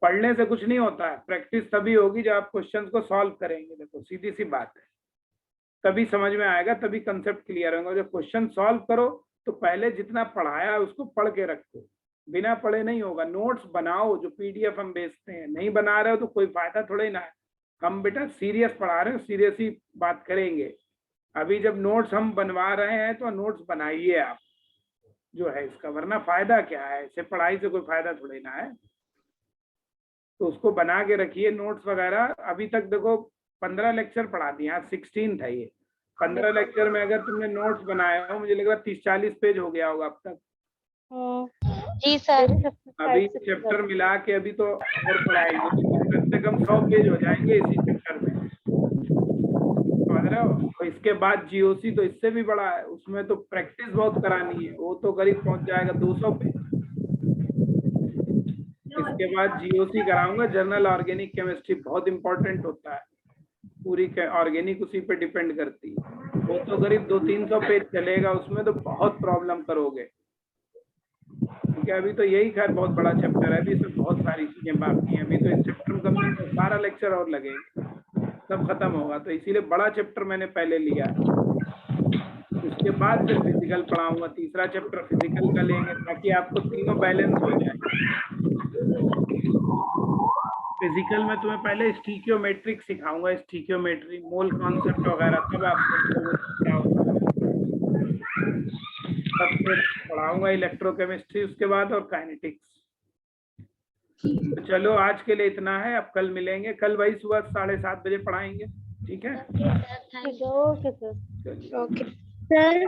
पढ़ने से कुछ नहीं होता है, प्रैक्टिस तभी होगी जब आप क्वेश्चन को सॉल्व करेंगे। देखो सीधी सी बात है, तभी समझ में आएगा, तभी कंसेप्ट क्लियर होगा। जब क्वेश्चन सॉल्व करो तो पहले जितना पढ़ाया है उसको पढ़ के रखो, बिना पढ़े नहीं होगा। नोट्स बनाओ, जो पीडीएफ हम बेचते हैं, नहीं बना रहे हो तो कोई फायदा थोड़े ना है। हम बेटा सीरियस पढ़ा रहे हो, सीरियस ही बात करेंगे। अभी जब नोट्स हम बनवा रहे हैं तो नोट्स बनाइए आप जो है इसका, वरना फायदा क्या है, इससे पढ़ाई से कोई फायदा थोड़े ना है। तो उसको बना के रखिए नोट्स वगैरह। अभी तक देखो 15 लेक्चर पढ़ा दिए, आज 16 था ये। 15 लेक्चर में अगर तुमने नोट्स बनाया हो, मुझे लग रहा है 30-40 पेज हो गया होगा अब तक। जी सर। अभी चैप्टर मिला के अभी तो और पढ़ाएंगे, कम से कम 100 पेज हो जाएंगे इसी चैप्टर में, समझ रहे हो। तो इसके बाद जीओसी तो इससे भी बड़ा है, उसमें तो प्रैक्टिस बहुत करानी है, वो तो करीब पहुंच जाएगा 200 पेज। इसके बाद जीओसी कराऊंगा, जर्नल ऑर्गेनिक केमिस्ट्री, बहुत इंपॉर्टेंट होता है, पूरी ऑर्गेनिक उसी पे डिपेंड करती है। वो तो करीब 200-300 पेज चलेगा, उसमें तो बहुत प्रॉब्लम करोगे, क्योंकि अभी तो यही खैर बहुत बड़ा चैप्टर है, अभी इसमें बहुत सारी चीजें बाकी हैं। अभी तो इस चैप्टर में कम से कम 12 लेक्चर और लगेंगे, सब खत्म होगा। तो इसीलिए बड़ा चैप्टर मैंने पहले लिया, उसके बाद फिर फिजिकल पढ़ाऊंगा। तीसरा चैप्टर फिजिकल का लेंगे ताकि आपको तीनों बैलेंस हो जाए। फिजिकल में तुम्हें पहले स्टीकियोमेट्रिक सिखाऊंगा, स्टीकियोमेट्री, मोल कॉन्सेप्ट वगैरह, तब आपको तब फिर पढ़ाऊंगा इलेक्ट्रोकेमिस्ट्री उसके बाद, और काइनेटिक्स। तो चलो आज के लिए इतना है, अब कल मिलेंगे। कल वही सुबह 7:30 बजे पढ़ाएंगे, ठीक है? Okay sir. Okay sir